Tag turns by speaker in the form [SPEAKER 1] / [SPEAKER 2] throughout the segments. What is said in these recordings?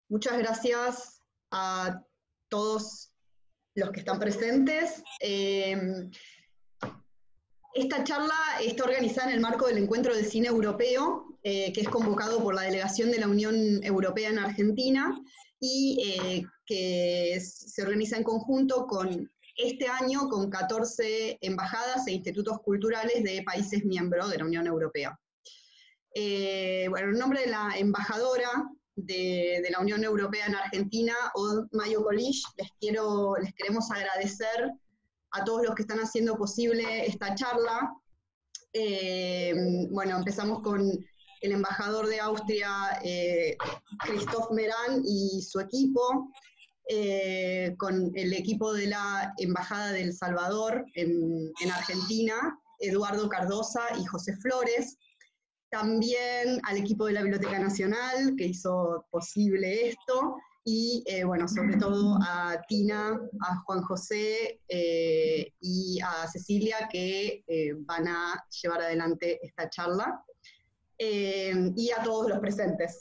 [SPEAKER 1] Muchas gracias a todos los que están presentes. Esta charla está organizada en el marco del Encuentro de Cine Europeo, que es convocado por la Delegación de la Unión Europea en Argentina y que se organiza en conjunto con este año con 14 embajadas e institutos culturales de países miembros de la Unión Europea. Bueno, en nombre de la embajadora de la Unión Europea en Argentina, Aude Mayo-Kolisch, les queremos agradecer a todos los que están haciendo posible esta charla. Bueno, empezamos con el embajador de Austria, Christoph Meran, y su equipo, con el equipo de la Embajada de El Salvador en Argentina, Eduardo Cardosa y José Flores. También al equipo de la Biblioteca Nacional, que hizo posible esto, y bueno, sobre todo a Tina, a Juan José y a Cecilia, que van a llevar adelante esta charla, y a todos los presentes.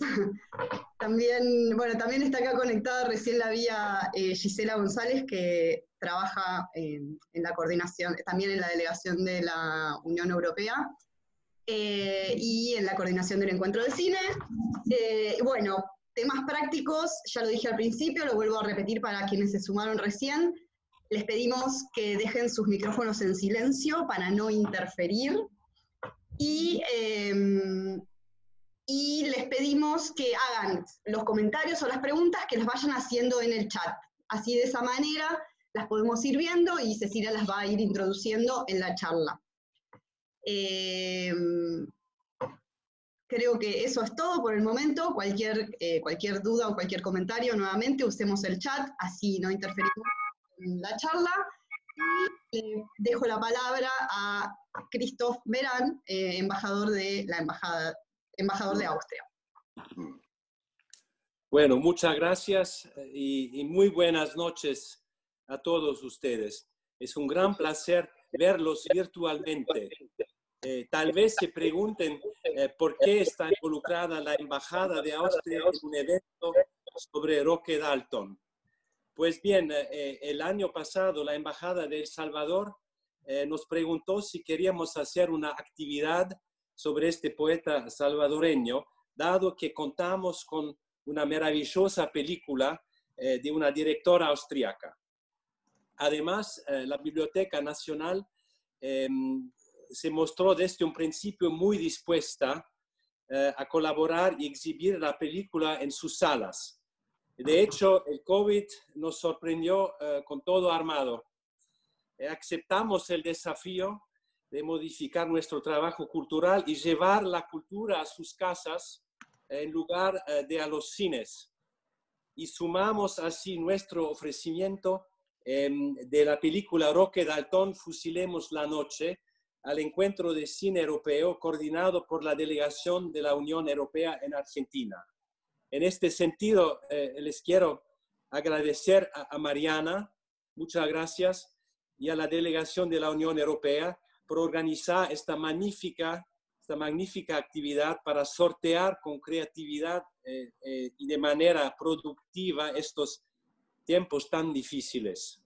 [SPEAKER 1] También, bueno, también está acá conectada, recién la vi a Gisela González, que trabaja en la coordinación, también en la delegación de la Unión Europea, y en la coordinación del Encuentro de Cine. Bueno, temas prácticos, ya lo dije al principio, lo vuelvo a repetir para quienes se sumaron recién. Les pedimos que dejen sus micrófonos en silencio para no interferir. Y les pedimos que hagan los comentarios o las preguntas que las vayan haciendo en el chat. Así, de esa manera las podemos ir viendo y Cecilia las va a ir introduciendo en la charla. Creo que eso es todo por el momento. Cualquier duda o cualquier comentario, nuevamente usemos el chat, así no interferimos en la charla. Y dejo la palabra a Christoph Meran, embajador de Austria.
[SPEAKER 2] Bueno, muchas gracias y muy buenas noches a todos ustedes. Es un gran placer verlos virtualmente. Tal vez se pregunten por qué está involucrada la Embajada de Austria en un evento sobre Roque Dalton. Pues bien, el año pasado la Embajada de El Salvador nos preguntó si queríamos hacer una actividad sobre este poeta salvadoreño, dado que contamos con una maravillosa película de una directora austriaca. Además, la Biblioteca Nacional se mostró desde un principio muy dispuesta a colaborar y exhibir la película en sus salas. De hecho, el COVID nos sorprendió con todo armado. Aceptamos el desafío de modificar nuestro trabajo cultural y llevar la cultura a sus casas en lugar de a los cines. Y sumamos así nuestro ofrecimiento de la película Roque Dalton, Fusilemos la Noche, al Encuentro de Cine Europeo coordinado por la Delegación de la Unión Europea en Argentina. En este sentido, les quiero agradecer a Mariana, muchas gracias, y a la Delegación de la Unión Europea por organizar esta magnífica actividad para sortear con creatividad y de manera productiva estos tiempos tan difíciles.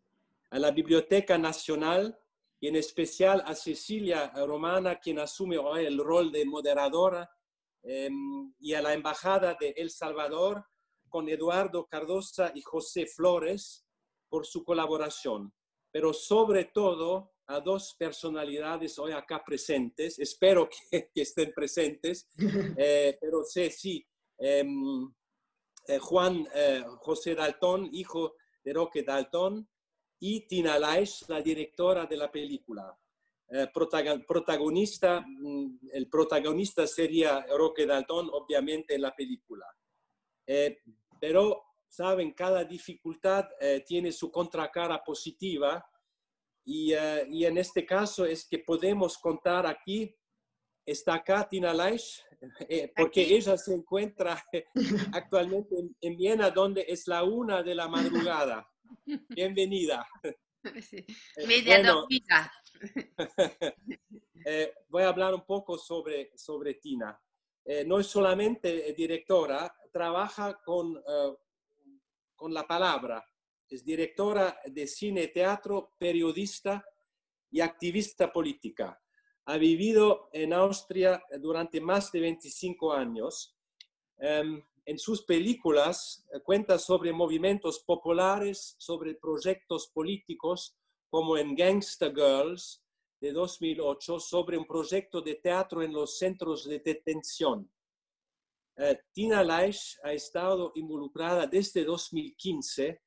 [SPEAKER 2] A la Biblioteca Nacional y en especial a Cecilia Romana, quien asume hoy el rol de moderadora, y a la Embajada de El Salvador, con Eduardo Cardosa y José Flores, por su colaboración. Pero sobre todo a dos personalidades hoy acá presentes, espero que estén presentes, pero sí, Juan José Dalton, hijo de Roque Dalton, y Tina Laisch, la directora de la película. El protagonista sería Roque Dalton, obviamente, en la película. Pero, saben, cada dificultad tiene su contracara positiva y en este caso es que podemos contar aquí, está acá Tina Laisch, porque ella se encuentra actualmente en Viena, donde es la 1 de la madrugada. Bienvenida.
[SPEAKER 3] Sí. Media dormida.
[SPEAKER 2] Voy a hablar un poco sobre Tina. No es solamente directora, trabaja con con la palabra. Es directora de cine y teatro, periodista y activista política. Ha vivido en Austria durante más de 25 años. En sus películas cuenta sobre movimientos populares, sobre proyectos políticos, como en Gangster Girls de 2008, sobre un proyecto de teatro en los centros de detención. Tina Leisch ha estado involucrada desde 2015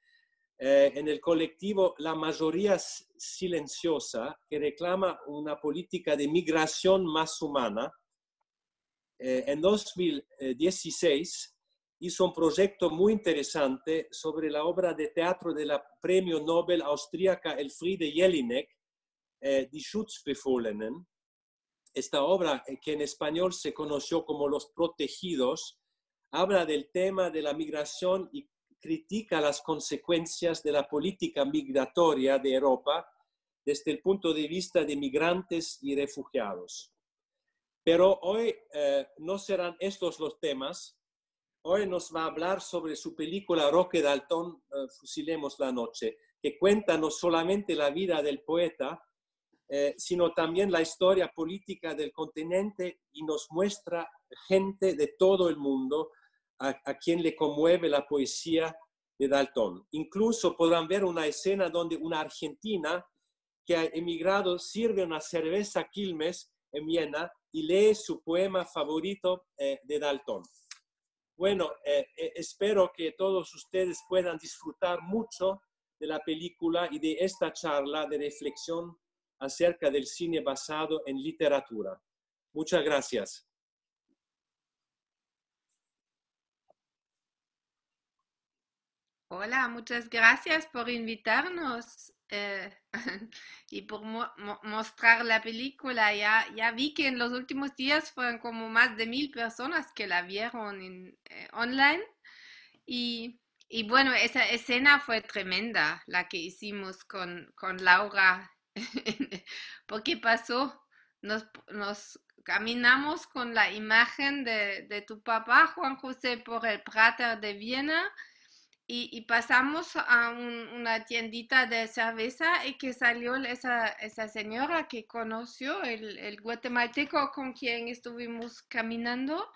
[SPEAKER 2] en el colectivo La Mayoría Silenciosa, que reclama una política de migración más humana. En 2016 hizo un proyecto muy interesante sobre la obra de teatro de la premio Nobel austríaca Elfriede Jelinek, Die Schutzbefohlenen. Esta obra, que en español se conoció como Los Protegidos, habla del tema de la migración y critica las consecuencias de la política migratoria de Europa desde el punto de vista de migrantes y refugiados. Pero hoy no serán estos los temas. Hoy nos va a hablar sobre su película Roque Dalton, Fusilemos la noche, que cuenta no solamente la vida del poeta, sino también la historia política del continente y nos muestra gente de todo el mundo a quien le conmueve la poesía de Dalton. Incluso podrán ver una escena donde una argentina que ha emigrado sirve una cerveza Quilmes en Viena y lee su poema favorito de Dalton. Bueno, espero que todos ustedes puedan disfrutar mucho de la película y de esta charla de reflexión acerca del cine basado en literatura. Muchas gracias.
[SPEAKER 3] Hola, muchas gracias por invitarnos y por mostrar la película. Ya vi que en los últimos días fueron como más de 1000 personas que la vieron online. Y bueno, esa escena fue tremenda, la que hicimos con Laura. Porque pasó, nos caminamos con la imagen de tu papá, Juan José, por el Prater de Viena. Y pasamos a una tiendita de cerveza y que salió esa señora que conoció el guatemalteco con quien estuvimos caminando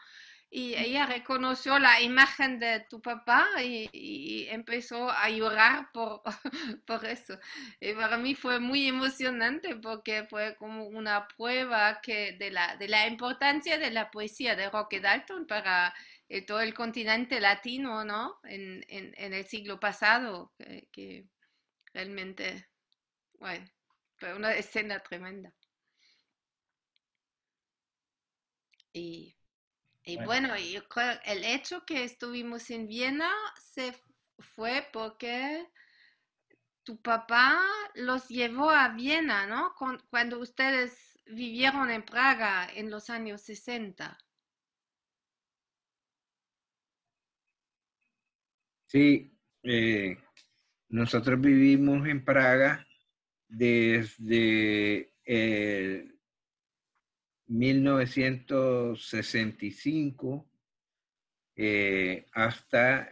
[SPEAKER 3] y ella reconoció la imagen de tu papá y empezó a llorar por eso. Y para mí fue muy emocionante porque fue como una prueba de la importancia de la poesía de Roque Dalton para todo el continente latino, ¿no? En el siglo pasado, que realmente, bueno, fue una escena tremenda. Y bueno, yo creo el hecho que estuvimos en Viena fue porque tu papá los llevó a Viena, ¿no? Cuando ustedes vivieron en Praga en los años 60.
[SPEAKER 4] Sí, nosotros vivimos en Praga desde 1965 hasta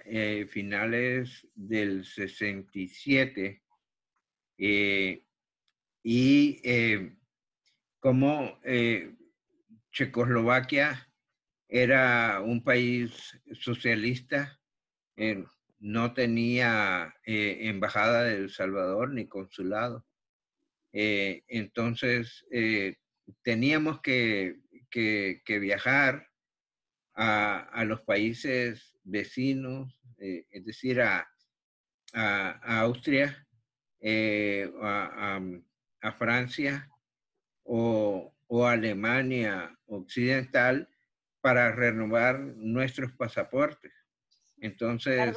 [SPEAKER 4] finales del 67. Como Checoslovaquia era un país socialista, no tenía embajada de El Salvador ni consulado. Entonces teníamos que viajar a los países vecinos, es decir, a Austria, a Francia o Alemania Occidental para renovar nuestros pasaportes. Entonces...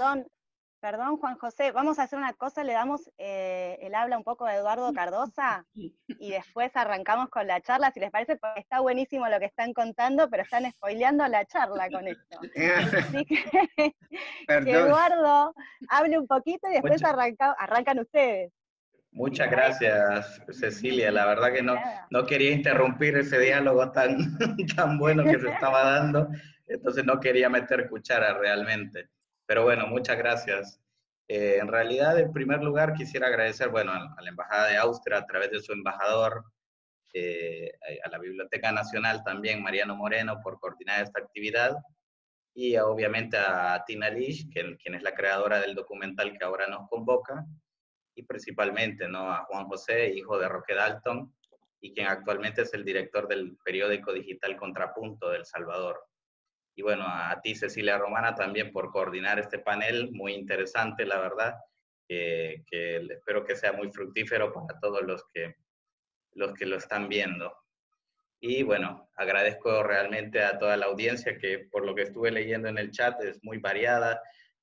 [SPEAKER 5] Perdón, Juan José, vamos a hacer una cosa, le damos el habla un poco a Eduardo Cardosa y después arrancamos con la charla, si les parece, porque está buenísimo lo que están contando, pero están spoileando la charla con esto. Así que Eduardo hable un poquito y después arrancan ustedes.
[SPEAKER 6] Muchas gracias, Cecilia. La verdad que no quería interrumpir ese diálogo tan bueno que se estaba dando, entonces no quería meter cuchara realmente. Pero bueno, muchas gracias. En realidad, en primer lugar, quisiera agradecer, bueno, a la Embajada de Austria a través de su embajador, a la Biblioteca Nacional también, Mariano Moreno, por coordinar esta actividad, y obviamente a Tina Lish, quien es la creadora del documental que ahora nos convoca, y principalmente, ¿no?, a Juan José, hijo de Roque Dalton, y quien actualmente es el director del periódico digital Contrapunto de El Salvador. Y bueno, a ti, Cecilia Romana, también por coordinar este panel, muy interesante, la verdad, que espero que sea muy fructífero para todos los que lo están viendo. Y bueno, agradezco realmente a toda la audiencia que por lo que estuve leyendo en el chat es muy variada.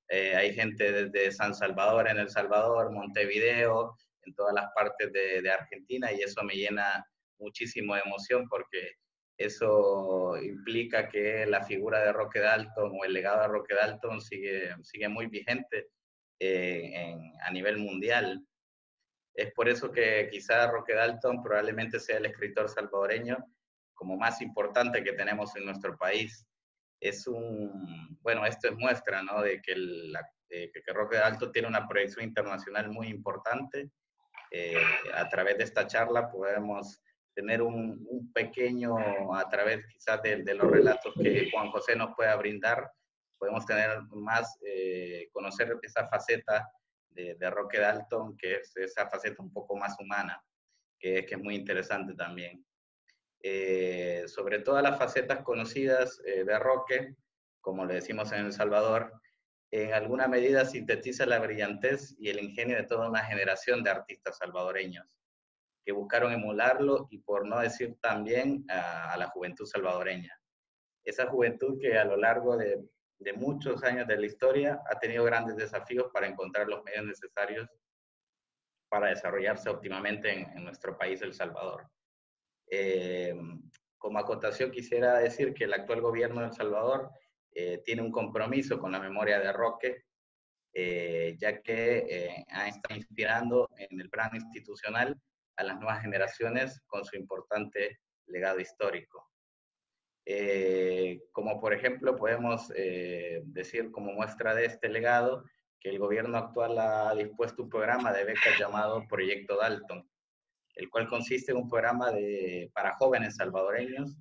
[SPEAKER 6] Hay gente desde San Salvador, en El Salvador, Montevideo, en todas las partes de Argentina, y eso me llena muchísimo de emoción porque eso implica que la figura de Roque Dalton o el legado de Roque Dalton sigue muy vigente a nivel mundial. Es por eso que quizá Roque Dalton probablemente sea el escritor salvadoreño como más importante que tenemos en nuestro país. Bueno, esto es muestra, ¿no?, de que Roque Dalton tiene una proyección internacional muy importante. A través de esta charla podemos tener un pequeño, a través quizás de los relatos que Juan José nos pueda brindar, podemos tener más, conocer esa faceta de Roque Dalton, que es esa faceta un poco más humana, que es muy interesante también. Sobre todas las facetas conocidas de Roque, como le decimos en El Salvador, en alguna medida sintetiza la brillantez y el ingenio de toda una generación de artistas salvadoreños que buscaron emularlo y, por no decir también, a la juventud salvadoreña. Esa juventud que a lo largo de muchos años de la historia ha tenido grandes desafíos para encontrar los medios necesarios para desarrollarse óptimamente en nuestro país, El Salvador. Como acotación quisiera decir que el actual gobierno de El Salvador tiene un compromiso con la memoria de Roque, ya que está inspirando en el plano institucional a las nuevas generaciones con su importante legado histórico. Como por ejemplo podemos decir como muestra de este legado que el gobierno actual ha dispuesto un programa de becas llamado Proyecto Dalton, el cual consiste en un programa para jóvenes salvadoreños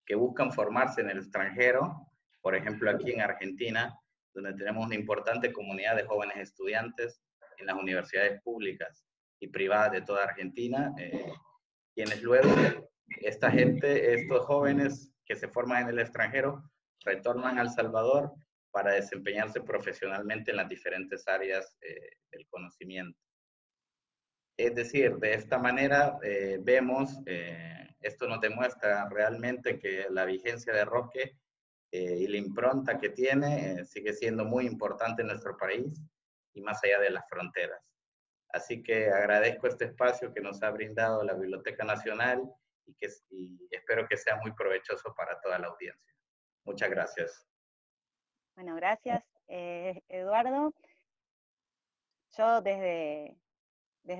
[SPEAKER 6] que buscan formarse en el extranjero, por ejemplo aquí en Argentina, donde tenemos una importante comunidad de jóvenes estudiantes en las universidades públicas y privadas de toda Argentina, quienes luego, estos jóvenes que se forman en el extranjero, retornan a El Salvador para desempeñarse profesionalmente en las diferentes áreas del conocimiento. Es decir, de esta manera vemos, esto nos demuestra realmente que la vigencia de Roque y la impronta que tiene sigue siendo muy importante en nuestro país y más allá de las fronteras. Así que agradezco este espacio que nos ha brindado la Biblioteca Nacional y espero que sea muy provechoso para toda la audiencia. Muchas gracias.
[SPEAKER 5] Bueno, gracias, Eduardo. Yo desde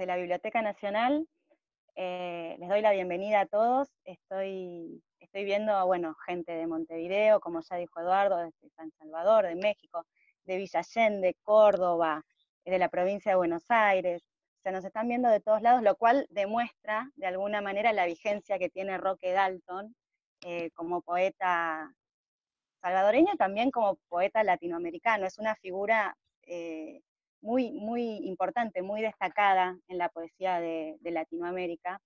[SPEAKER 5] la Biblioteca Nacional les doy la bienvenida a todos. Estoy viendo, bueno, gente de Montevideo, como ya dijo Eduardo, de San Salvador, de México, de Villa Allende, Córdoba, de la provincia de Buenos Aires. O sea, nos están viendo de todos lados, lo cual demuestra de alguna manera la vigencia que tiene Roque Dalton como poeta salvadoreño y también como poeta latinoamericano. Es una figura muy, muy importante, muy destacada en la poesía de Latinoamérica.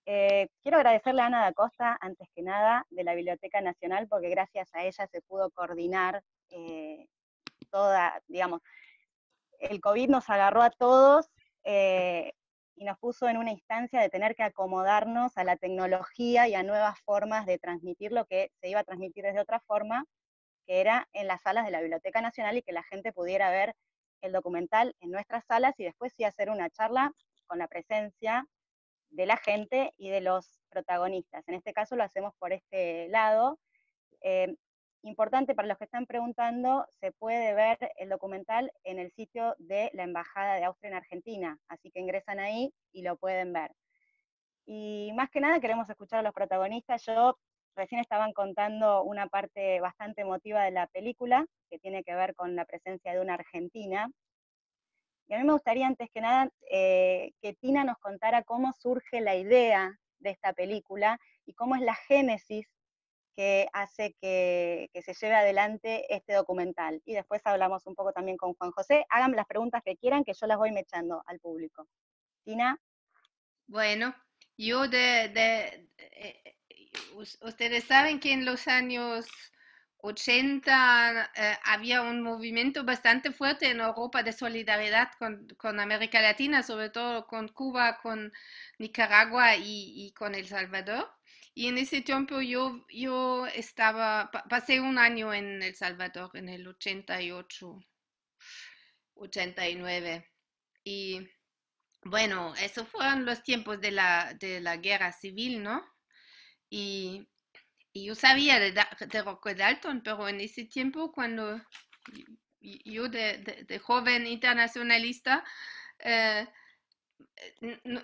[SPEAKER 5] Quiero agradecerle a Ana da Costa, antes que nada, de la Biblioteca Nacional, porque gracias a ella se pudo coordinar toda, digamos, el COVID nos agarró a todos y nos puso en una instancia de tener que acomodarnos a la tecnología y a nuevas formas de transmitir lo que se iba a transmitir desde otra forma, que era en las salas de la Biblioteca Nacional y que la gente pudiera ver el documental en nuestras salas y después sí hacer una charla con la presencia de la gente y de los protagonistas. En este caso lo hacemos por este lado. Importante para los que están preguntando, se puede ver el documental en el sitio de la Embajada de Austria en Argentina, así que ingresan ahí y lo pueden ver. Y más que nada queremos escuchar a los protagonistas. Recién estaban contando una parte bastante emotiva de la película, que tiene que ver con la presencia de una argentina, Y a mí me gustaría, antes que nada, que Tina nos contara cómo surge la idea de esta película y cómo es la génesis que hace que se lleve adelante este documental. Y después hablamos un poco también con Juan José. Hagan las preguntas que quieran, que yo las voy mechando al público. Tina.
[SPEAKER 3] Bueno, yo ustedes saben que en los años 80 había un movimiento bastante fuerte en Europa de solidaridad con América Latina, sobre todo con Cuba, con Nicaragua y con El Salvador. Y en ese tiempo yo pasé un año en El Salvador, en el 88, 89. Y bueno, esos fueron los tiempos de la guerra civil, ¿no? Y, y yo sabía de Roque Dalton, pero en ese tiempo, cuando yo de joven internacionalista, eh,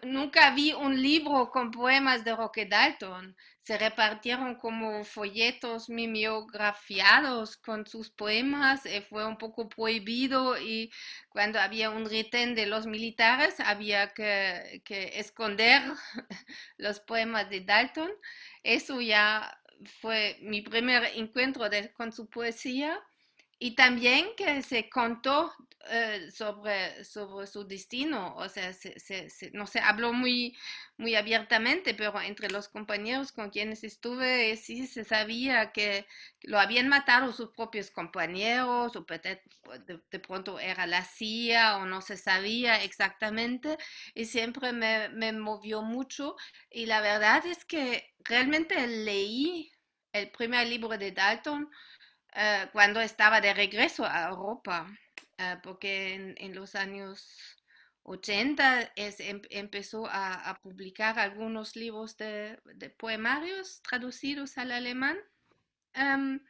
[SPEAKER 3] nunca vi un libro con poemas de Roque Dalton. Se repartieron como folletos mimeografiados con sus poemas. Fue un poco prohibido y cuando había un retén de los militares había que esconder los poemas de Dalton. Eso ya fue mi primer encuentro con su poesía. Y también que se contó sobre su destino, o sea, no se habló muy abiertamente, pero entre los compañeros con quienes estuve, sí se sabía que lo habían matado sus propios compañeros, o de pronto era la CIA, o no se sabía exactamente, y siempre me movió mucho, y la verdad es que realmente leí el primer libro de Dalton cuando estaba de regreso a Europa, porque en los años 80 empezó a publicar algunos libros de poemarios traducidos al alemán. Um,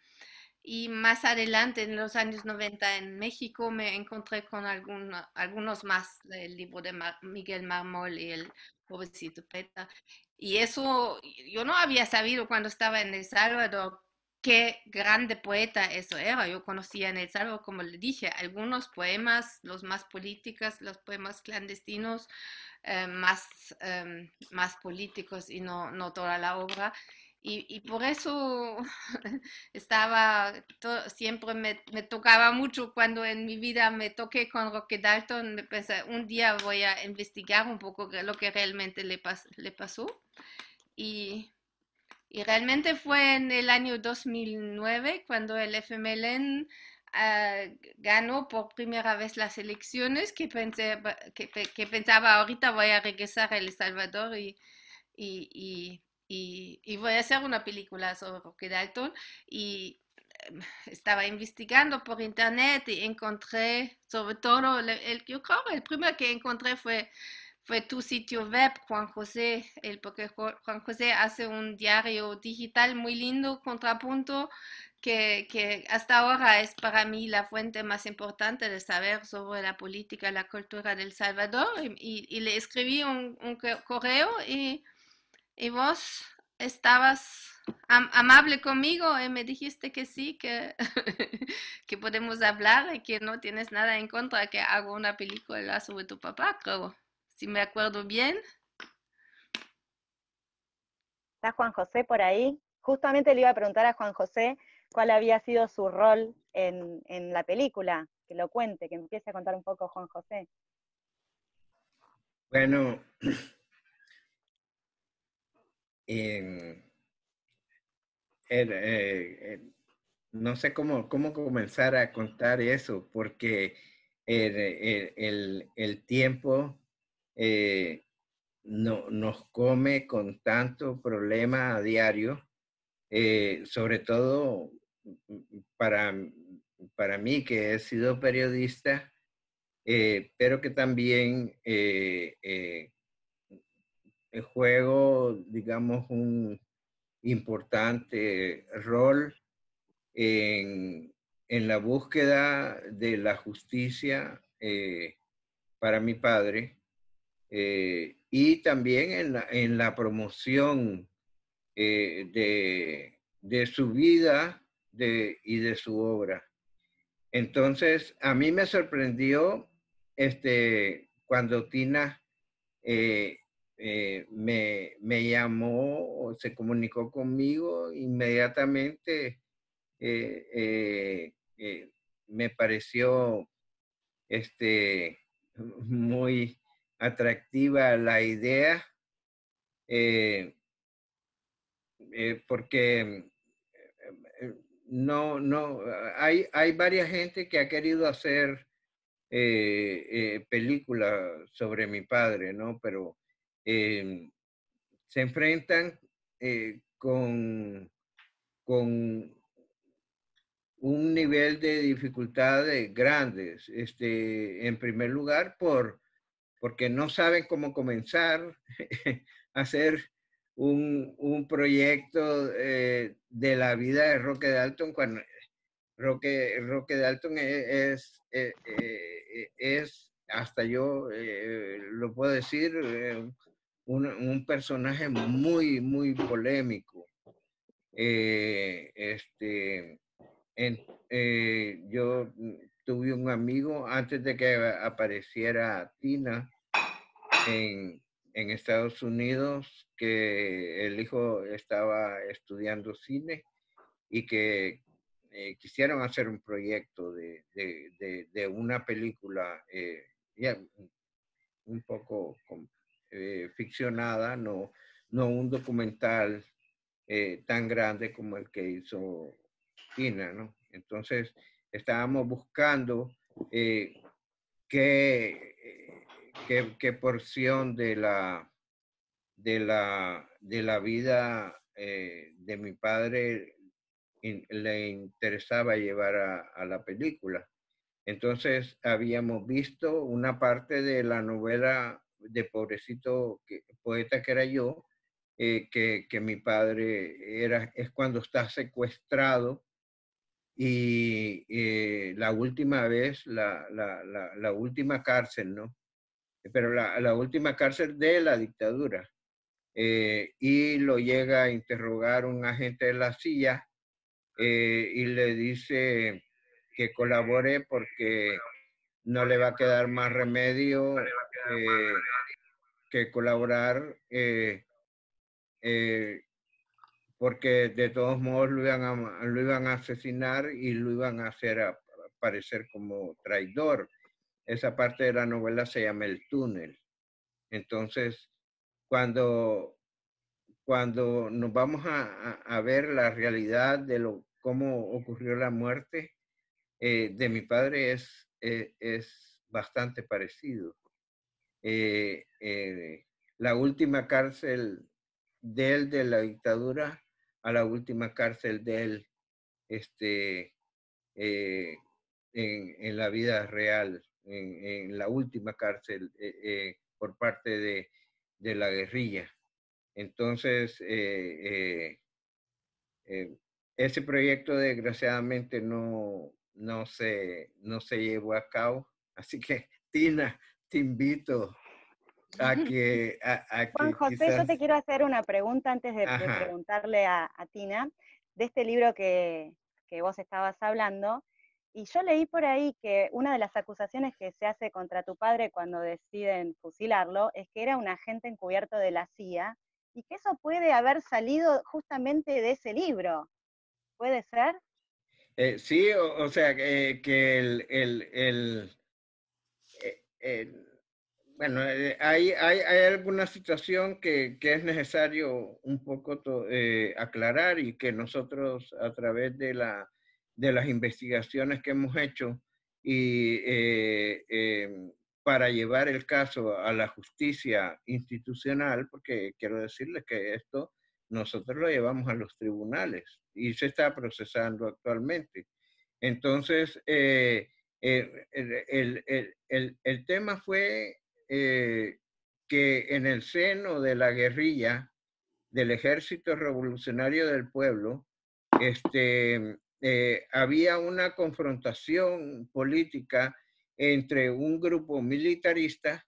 [SPEAKER 3] y más adelante, en los años 90 en México, me encontré con algunos más del libro de Miguel Mármol y el Pobrecito Peta. Y eso yo no había sabido cuando estaba en El Salvador qué grande poeta eso era. Yo conocía en El Salvador, como le dije, algunos poemas, los más políticos, los poemas clandestinos, más políticos y no toda la obra. Y por eso siempre me tocaba mucho cuando en mi vida me toqué con Roque Dalton. Me pensé, un día voy a investigar un poco lo que realmente le pasó. Y, y realmente fue en el año 2009 cuando el FMLN ganó por primera vez las elecciones que pensaba ahorita voy a regresar a El Salvador y voy a hacer una película sobre Roque Dalton y estaba investigando por internet y encontré sobre todo, yo creo que el primero que encontré fue tu sitio web, Juan José, porque Juan José hace un diario digital muy lindo, Contrapunto, que hasta ahora es para mí la fuente más importante de saber sobre la política y la cultura del Salvador. Y le escribí un correo y vos estabas amable conmigo y me dijiste que sí, que, que podemos hablar y que no tienes nada en contra que haga una película sobre tu papá, creo. Si me acuerdo bien.
[SPEAKER 5] ¿Está Juan José por ahí? Justamente le iba a preguntar a Juan José cuál había sido su rol en la película. Que lo cuente, que empiece a contar un poco Juan José.
[SPEAKER 4] Bueno, no sé cómo comenzar a contar eso, porque el tiempo nos come con tanto problema a diario, sobre todo para mí que he sido periodista, pero que también juego, digamos, un importante rol en la búsqueda de la justicia para mi padre y también en la promoción de su vida y de su obra. Entonces, a mí me sorprendió cuando Tina me llamó, se comunicó conmigo, inmediatamente me pareció muy atractiva la idea, porque no, hay varias gente que ha querido hacer películas sobre mi padre, ¿no? Pero se enfrentan con un nivel de dificultad grandes. En primer lugar, porque no saben cómo comenzar a hacer un proyecto de la vida de Roque Dalton, cuando Roque Dalton es hasta yo lo puedo decir, un personaje muy, muy polémico. Yo tuve un amigo antes de que apareciera Tina en Estados Unidos, que el hijo estaba estudiando cine y que quisieron hacer un proyecto de una película ya un poco ficcionada, no un documental tan grande como el que hizo Tina, ¿no? Entonces, estábamos buscando qué porción de la vida de mi padre le interesaba llevar a la película. Entonces, habíamos visto una parte de la novela de Pobrecito Poeta que era yo, que mi padre es cuando está secuestrado y la última vez, la última cárcel, ¿no? Pero la última cárcel de la dictadura. Y lo llega a interrogar un agente de la CIA y le dice que colabore porque no le va a quedar más remedio que colaborar porque de todos modos lo iban a asesinar y lo iban a hacer aparecer como traidor. Esa parte de la novela se llama El Túnel. Entonces, cuando nos vamos a ver la realidad de cómo ocurrió la muerte de mi padre es bastante parecido. La última cárcel de él de la dictadura a la última cárcel de él en la vida real, en la última cárcel por parte de la guerrilla. Entonces, ese proyecto desgraciadamente no se llevó a cabo. Así que, Tina, te invito a que
[SPEAKER 5] Juan José,
[SPEAKER 4] quizás...
[SPEAKER 5] yo te quiero hacer una pregunta antes de
[SPEAKER 4] Ajá.
[SPEAKER 5] preguntarle a Tina, de este libro que vos estabas hablando, y yo leí por ahí que una de las acusaciones que se hace contra tu padre cuando deciden fusilarlo es que era un agente encubierto de la CIA, y que eso puede haber salido justamente de ese libro. ¿Puede ser?
[SPEAKER 4] Sí, o sea, que bueno, hay alguna situación que es necesario un poco aclarar y que nosotros a través de las investigaciones que hemos hecho y para llevar el caso a la justicia institucional, porque quiero decirles que esto nosotros lo llevamos a los tribunales y se está procesando actualmente. Entonces, el tema fue que en el seno de la guerrilla del Ejército Revolucionario del Pueblo, había una confrontación política entre un grupo militarista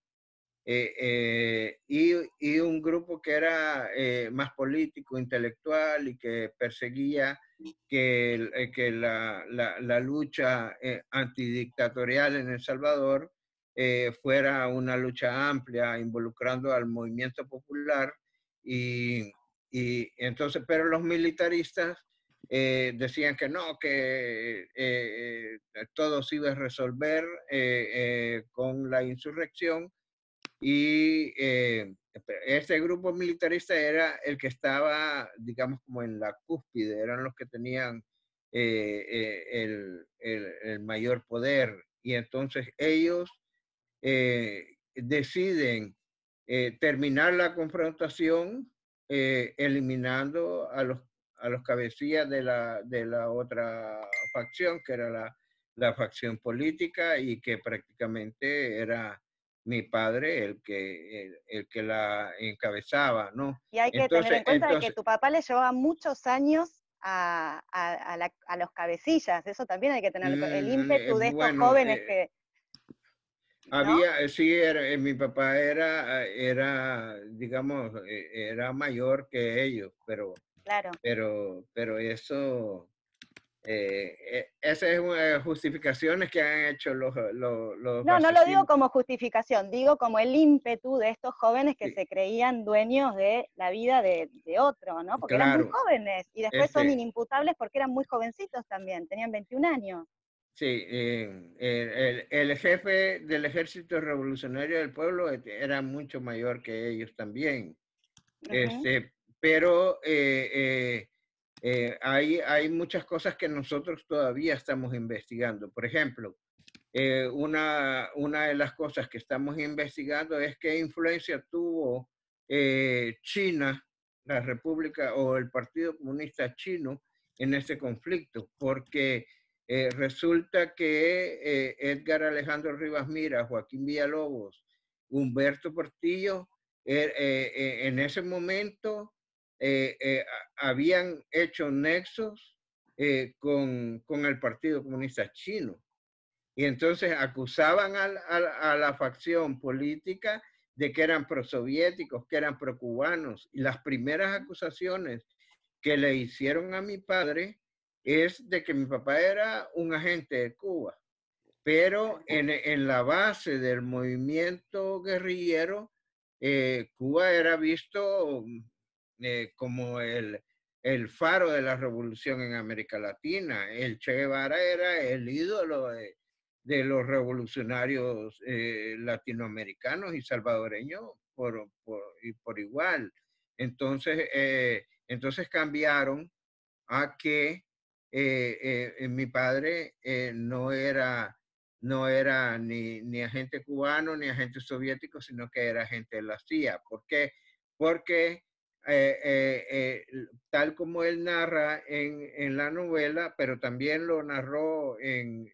[SPEAKER 4] y un grupo que era más político, intelectual y que perseguía que la lucha antidictatorial en El Salvador fuera una lucha amplia involucrando al movimiento popular y entonces, pero los militaristas decían que no, que todo se iba a resolver con la insurrección y este grupo militarista era el que estaba, digamos, como en la cúspide, eran los que tenían el mayor poder y entonces ellos deciden terminar la confrontación eliminando a los cabecillas de la otra facción, que era la facción política y que prácticamente era mi padre el que la encabezaba, ¿no?
[SPEAKER 5] Y hay que tener
[SPEAKER 4] Entonces,
[SPEAKER 5] en cuenta de que tu papá le llevaba muchos años a los cabecillas, eso también hay que tener el ímpetu de estos
[SPEAKER 4] bueno,
[SPEAKER 5] jóvenes que, ¿no?
[SPEAKER 4] había, sí, mi papá era, digamos, era mayor que ellos,
[SPEAKER 5] Claro.
[SPEAKER 4] pero eso, esas son justificaciones que han hecho los
[SPEAKER 5] No, no lo digo
[SPEAKER 4] asesinos.
[SPEAKER 5] como justificación, digo como el ímpetu de estos jóvenes que
[SPEAKER 4] Sí,
[SPEAKER 5] se creían dueños de la vida de otro, ¿no? Porque eran muy
[SPEAKER 4] claro,
[SPEAKER 5] jóvenes y después son
[SPEAKER 4] este,
[SPEAKER 5] inimputables porque eran muy jovencitos también, tenían 21 años.
[SPEAKER 4] sí, el jefe del Ejército Revolucionario del Pueblo era mucho mayor que ellos también.
[SPEAKER 5] Ujú.
[SPEAKER 4] Pero hay muchas cosas que nosotros todavía estamos investigando. Por ejemplo, una de las cosas que estamos investigando es qué influencia tuvo China, la República o el Partido Comunista Chino en este conflicto, porque resulta que Edgar Alejandro Rivas Mira, Joaquín Villalobos, Humberto Portillo, en ese momento habían hecho nexos con el Partido Comunista Chino. Y entonces acusaban a la facción política de que eran prosoviéticos, que eran procubanos. Y las primeras acusaciones que le hicieron a mi padre es de que mi papá era un agente de Cuba. Pero en la base del movimiento guerrillero, Cuba era visto como el faro de la revolución en América Latina. El Che Guevara era el ídolo de los revolucionarios latinoamericanos y salvadoreños por igual. Entonces cambiaron a que mi padre no era ni agente cubano ni agente soviético, sino que era agente de la CIA. ¿Por qué? Porque tal como él narra en la novela, pero también lo narró en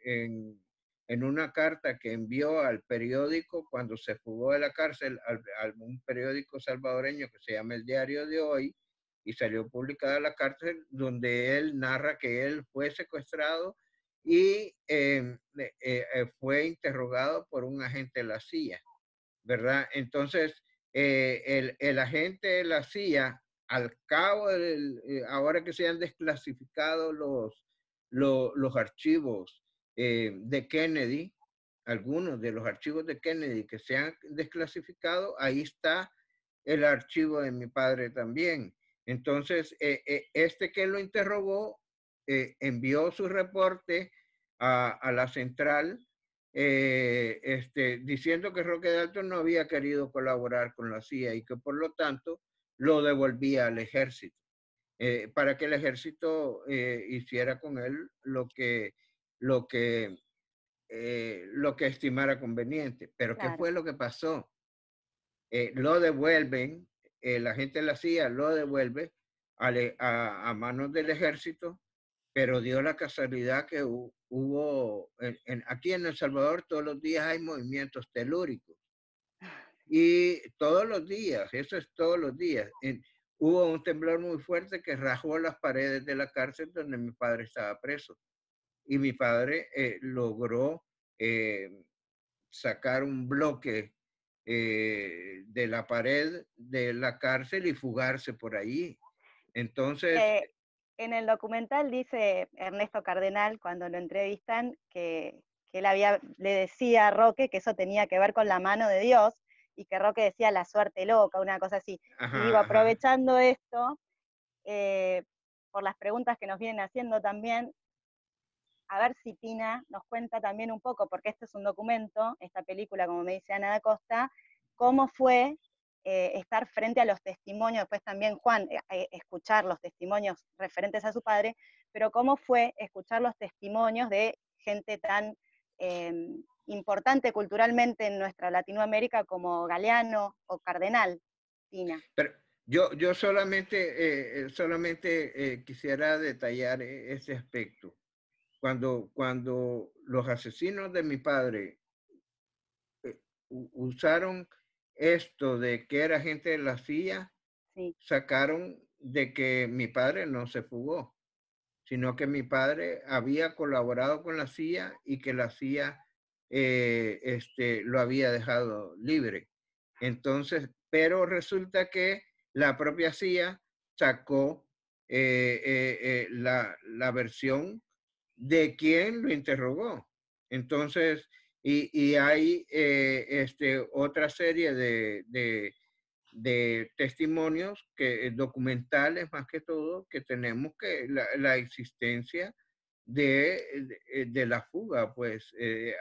[SPEAKER 4] una carta que envió al periódico cuando se fugó de la cárcel, a un periódico salvadoreño que se llama El Diario de Hoy, y salió publicada la cárcel donde él narra que él fue secuestrado y fue interrogado por un agente de la CIA, ¿verdad? Entonces, el agente de la CIA, al cabo, ahora que se han desclasificado los archivos de Kennedy, algunos de los archivos de Kennedy que se han desclasificado, ahí está el archivo de mi padre también. Entonces, este que lo interrogó envió su reporte a la central diciendo que Roque Dalton no había querido colaborar con la CIA y que por lo tanto lo devolvía al ejército, para que el ejército hiciera con él lo que estimara conveniente. Pero ¿qué
[SPEAKER 5] Claro.
[SPEAKER 4] fue lo que pasó? Lo devuelven, la gente de la CIA lo devuelve a manos del ejército, pero dio la casualidad que hubo, aquí en El Salvador todos los días hay movimientos telúricos. Y todos los días, eso es todos los días, hubo un temblor muy fuerte que rajó las paredes de la cárcel donde mi padre estaba preso. Y mi padre logró sacar un bloque de la pared de la cárcel y fugarse por ahí. Entonces,
[SPEAKER 5] En el documental dice Ernesto Cardenal, cuando lo entrevistan, que que le decía a Roque que eso tenía que ver con la mano de Dios, y que Roque decía la suerte loca, una cosa así. Y digo,
[SPEAKER 4] Ajá, ajá.
[SPEAKER 5] aprovechando esto, por las preguntas que nos vienen haciendo también, a ver si Tina nos cuenta también un poco, porque este es un documento, esta película, como me dice Ana da Costa, cómo fue estar frente a los testimonios, después también Juan, escuchar los testimonios referentes a su padre, pero cómo fue escuchar los testimonios de gente tan importante culturalmente en nuestra Latinoamérica como Galeano o Cardenal, Tina.
[SPEAKER 4] Pero yo solamente quisiera detallar ese aspecto. Cuando los asesinos de mi padre usaron esto de que era gente de la CIA,
[SPEAKER 5] Sí.
[SPEAKER 4] sacaron de que mi padre no se fugó, sino que mi padre había colaborado con la CIA y que la CIA lo había dejado libre. Entonces, pero resulta que la propia CIA sacó la versión de quien lo interrogó. Entonces, y hay otra serie de testimonios documentales más que todo, que tenemos que la existencia de la fuga, pues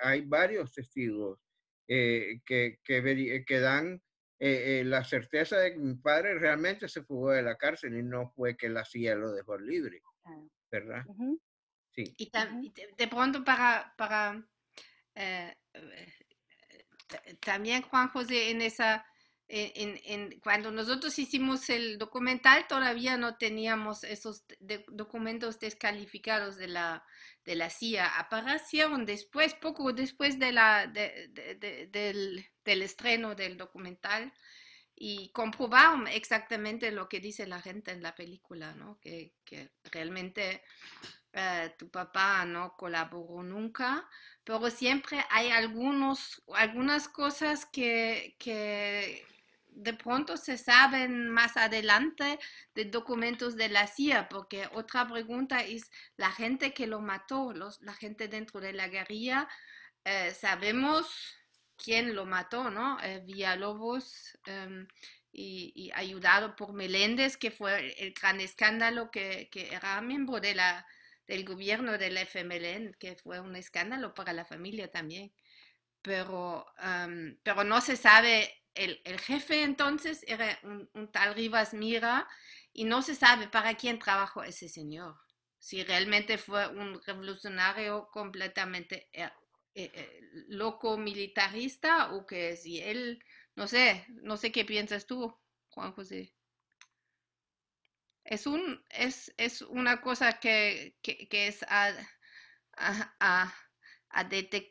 [SPEAKER 4] hay varios testigos que dan la certeza de que mi padre realmente se fugó de la cárcel y no fue que la CIA lo dejó libre, ¿verdad?
[SPEAKER 5] Uh-huh.
[SPEAKER 4] Sí.
[SPEAKER 3] Y de pronto eh, también Juan José en esa, cuando nosotros hicimos el documental todavía no teníamos esos documentos descalificados de la CIA. Aparecieron después, poco después del estreno del documental y comprobaron exactamente lo que dice la gente en la película, ¿no? Que realmente tu papá no colaboró nunca, pero siempre hay algunas cosas que de pronto se saben más adelante de documentos de la CIA, porque otra pregunta es la gente que lo mató, la gente dentro de la guerrilla, sabemos quién lo mató, ¿no? Villalobos y ayudado por Meléndez, que fue el gran escándalo que era miembro del gobierno del FMLN, que fue un escándalo para la familia también. Pero no se sabe, el jefe entonces era un tal Rivas Mira y no se sabe para quién trabajó ese señor. Si realmente fue un revolucionario completamente loco militarista o que si él, no sé qué piensas tú, Juan José. Es una cosa que es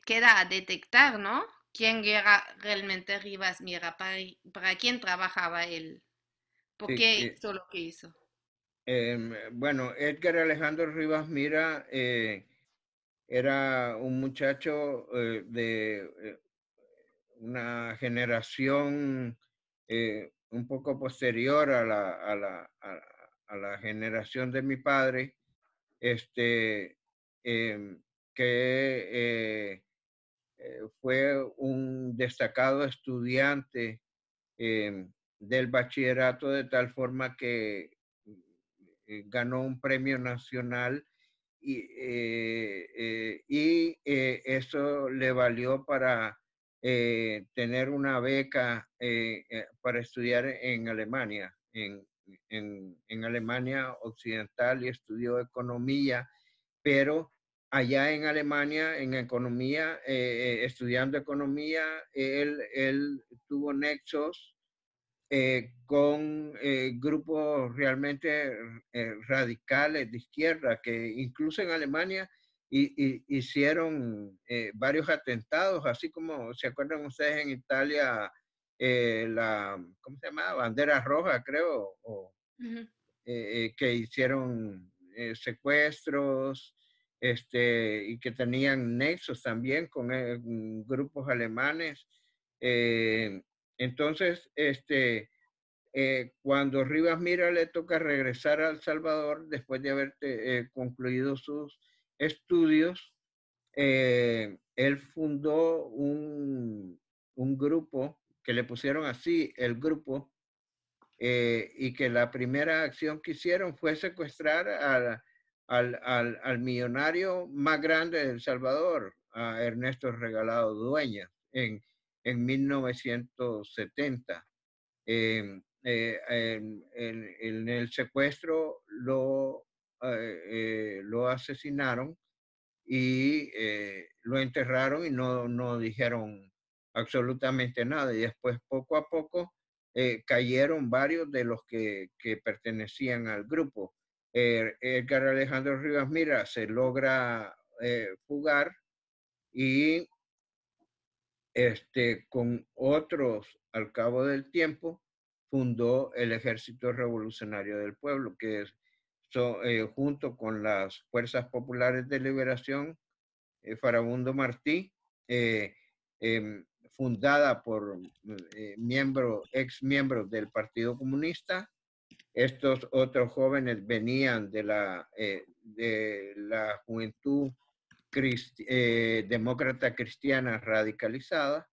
[SPEAKER 3] queda a detectar, ¿no? ¿Quién era realmente Rivas Mira? ¿Para quién trabajaba él? ¿Por
[SPEAKER 4] Sí,
[SPEAKER 3] qué hizo lo que hizo?
[SPEAKER 4] bueno, Edgar Alejandro Rivas Mira era un muchacho de una generación un poco posterior a la generación de mi padre, em, que fue un destacado estudiante del bachillerato de tal forma que ganó un premio nacional y eso le valió para tener una beca para estudiar en Alemania, en Alemania Occidental, y estudió economía, pero allá en Alemania, en economía, estudiando economía, él tuvo nexos con grupos realmente radicales de izquierda, que incluso en Alemania hicieron varios atentados, así como se acuerdan ustedes en Italia, ¿cómo se llama? Bandera Roja, creo, que hicieron secuestros, y que tenían nexos también con grupos alemanes. Entonces, cuando Rivas Mira le toca regresar a El Salvador después de haber concluido sus estudios, él fundó un grupo que le pusieron así, el grupo, y que la primera acción que hicieron fue secuestrar al millonario más grande de El Salvador, a Ernesto Regalado Dueñas, en 1970. En el secuestro lo asesinaron y lo enterraron y no dijeron absolutamente nada. Y después, poco a poco, cayeron varios de los que pertenecían al grupo. Edgar Alejandro Rivas Mira se logra fugar y con otros, al cabo del tiempo, fundó el Ejército Revolucionario del Pueblo, que es, junto con las Fuerzas Populares de Liberación, Farabundo Martí, fundada por ex miembros del Partido Comunista. Estos otros jóvenes venían de la juventud demócrata cristiana radicalizada.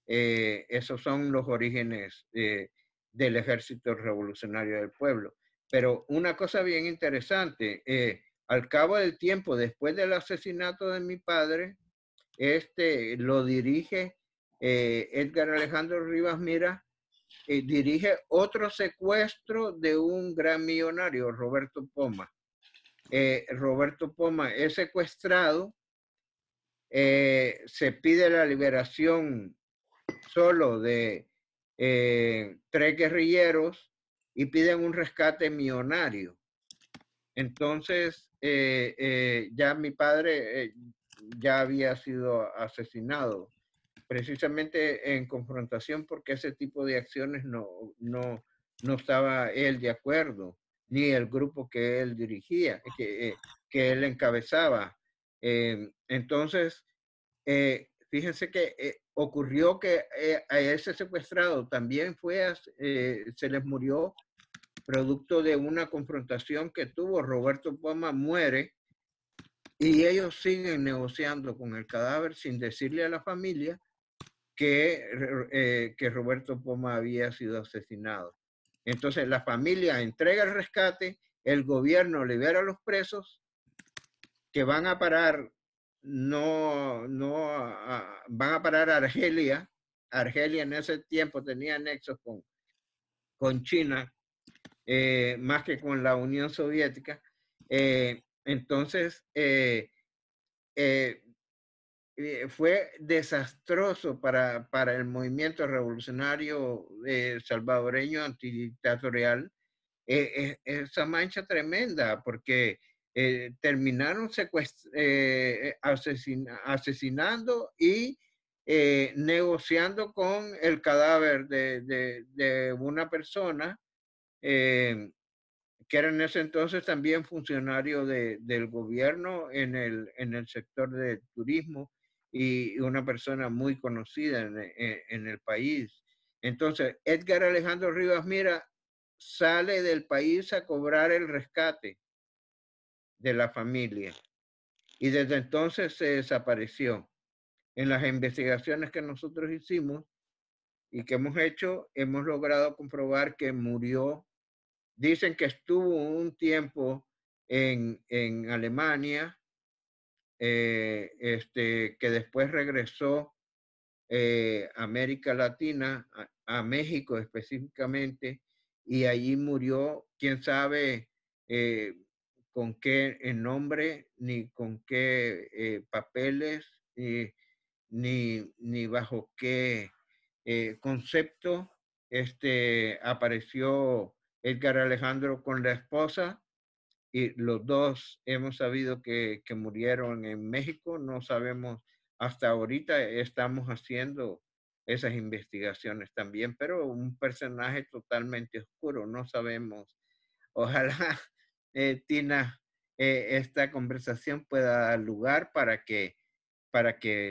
[SPEAKER 4] Esos son los orígenes del Ejército Revolucionario del Pueblo. Pero una cosa bien interesante, al cabo del tiempo, después del asesinato de mi padre, lo dirige Edgar Alejandro Rivas Mira, dirige otro secuestro de un gran millonario, Roberto Poma. Roberto Poma es secuestrado, se pide la liberación solo de 3 guerrilleros y piden un rescate millonario. Entonces, ya mi padre ya había sido asesinado, precisamente en confrontación porque ese tipo de acciones no estaba él de acuerdo, ni el grupo que él dirigía, que él encabezaba. Entonces, fíjense que ocurrió que a ese secuestrado también se les murió producto de una confrontación que tuvo. Roberto Poma muere y ellos siguen negociando con el cadáver sin decirle a la familia que Roberto Poma había sido asesinado. Entonces la familia entrega el rescate, el gobierno libera a los presos que van a parar, van a parar a Argelia. Argelia en ese tiempo tenía nexos con China, más que con la Unión Soviética. Entonces, fue desastroso para el movimiento revolucionario salvadoreño antidictatorial, esa mancha tremenda, porque terminaron asesinando y negociando con el cadáver de una persona que era en ese entonces también funcionario del gobierno en el sector del turismo y una persona muy conocida en el país. Entonces, Edgar Alejandro Rivas Mira sale del país a cobrar el rescate de la familia y desde entonces se desapareció. En las investigaciones que nosotros hicimos y que hemos hecho, hemos logrado comprobar que murió. Dicen que estuvo un tiempo en Alemania, que después regresó a América Latina, a México específicamente, y allí murió, quién sabe con qué nombre, ni con qué papeles, ni bajo qué concepto apareció Edgar Alejandro con la esposa, y los dos hemos sabido que murieron en México. No sabemos, hasta ahorita estamos haciendo esas investigaciones también, pero un personaje totalmente oscuro, no sabemos. Ojalá, Tina, esta conversación pueda dar lugar para que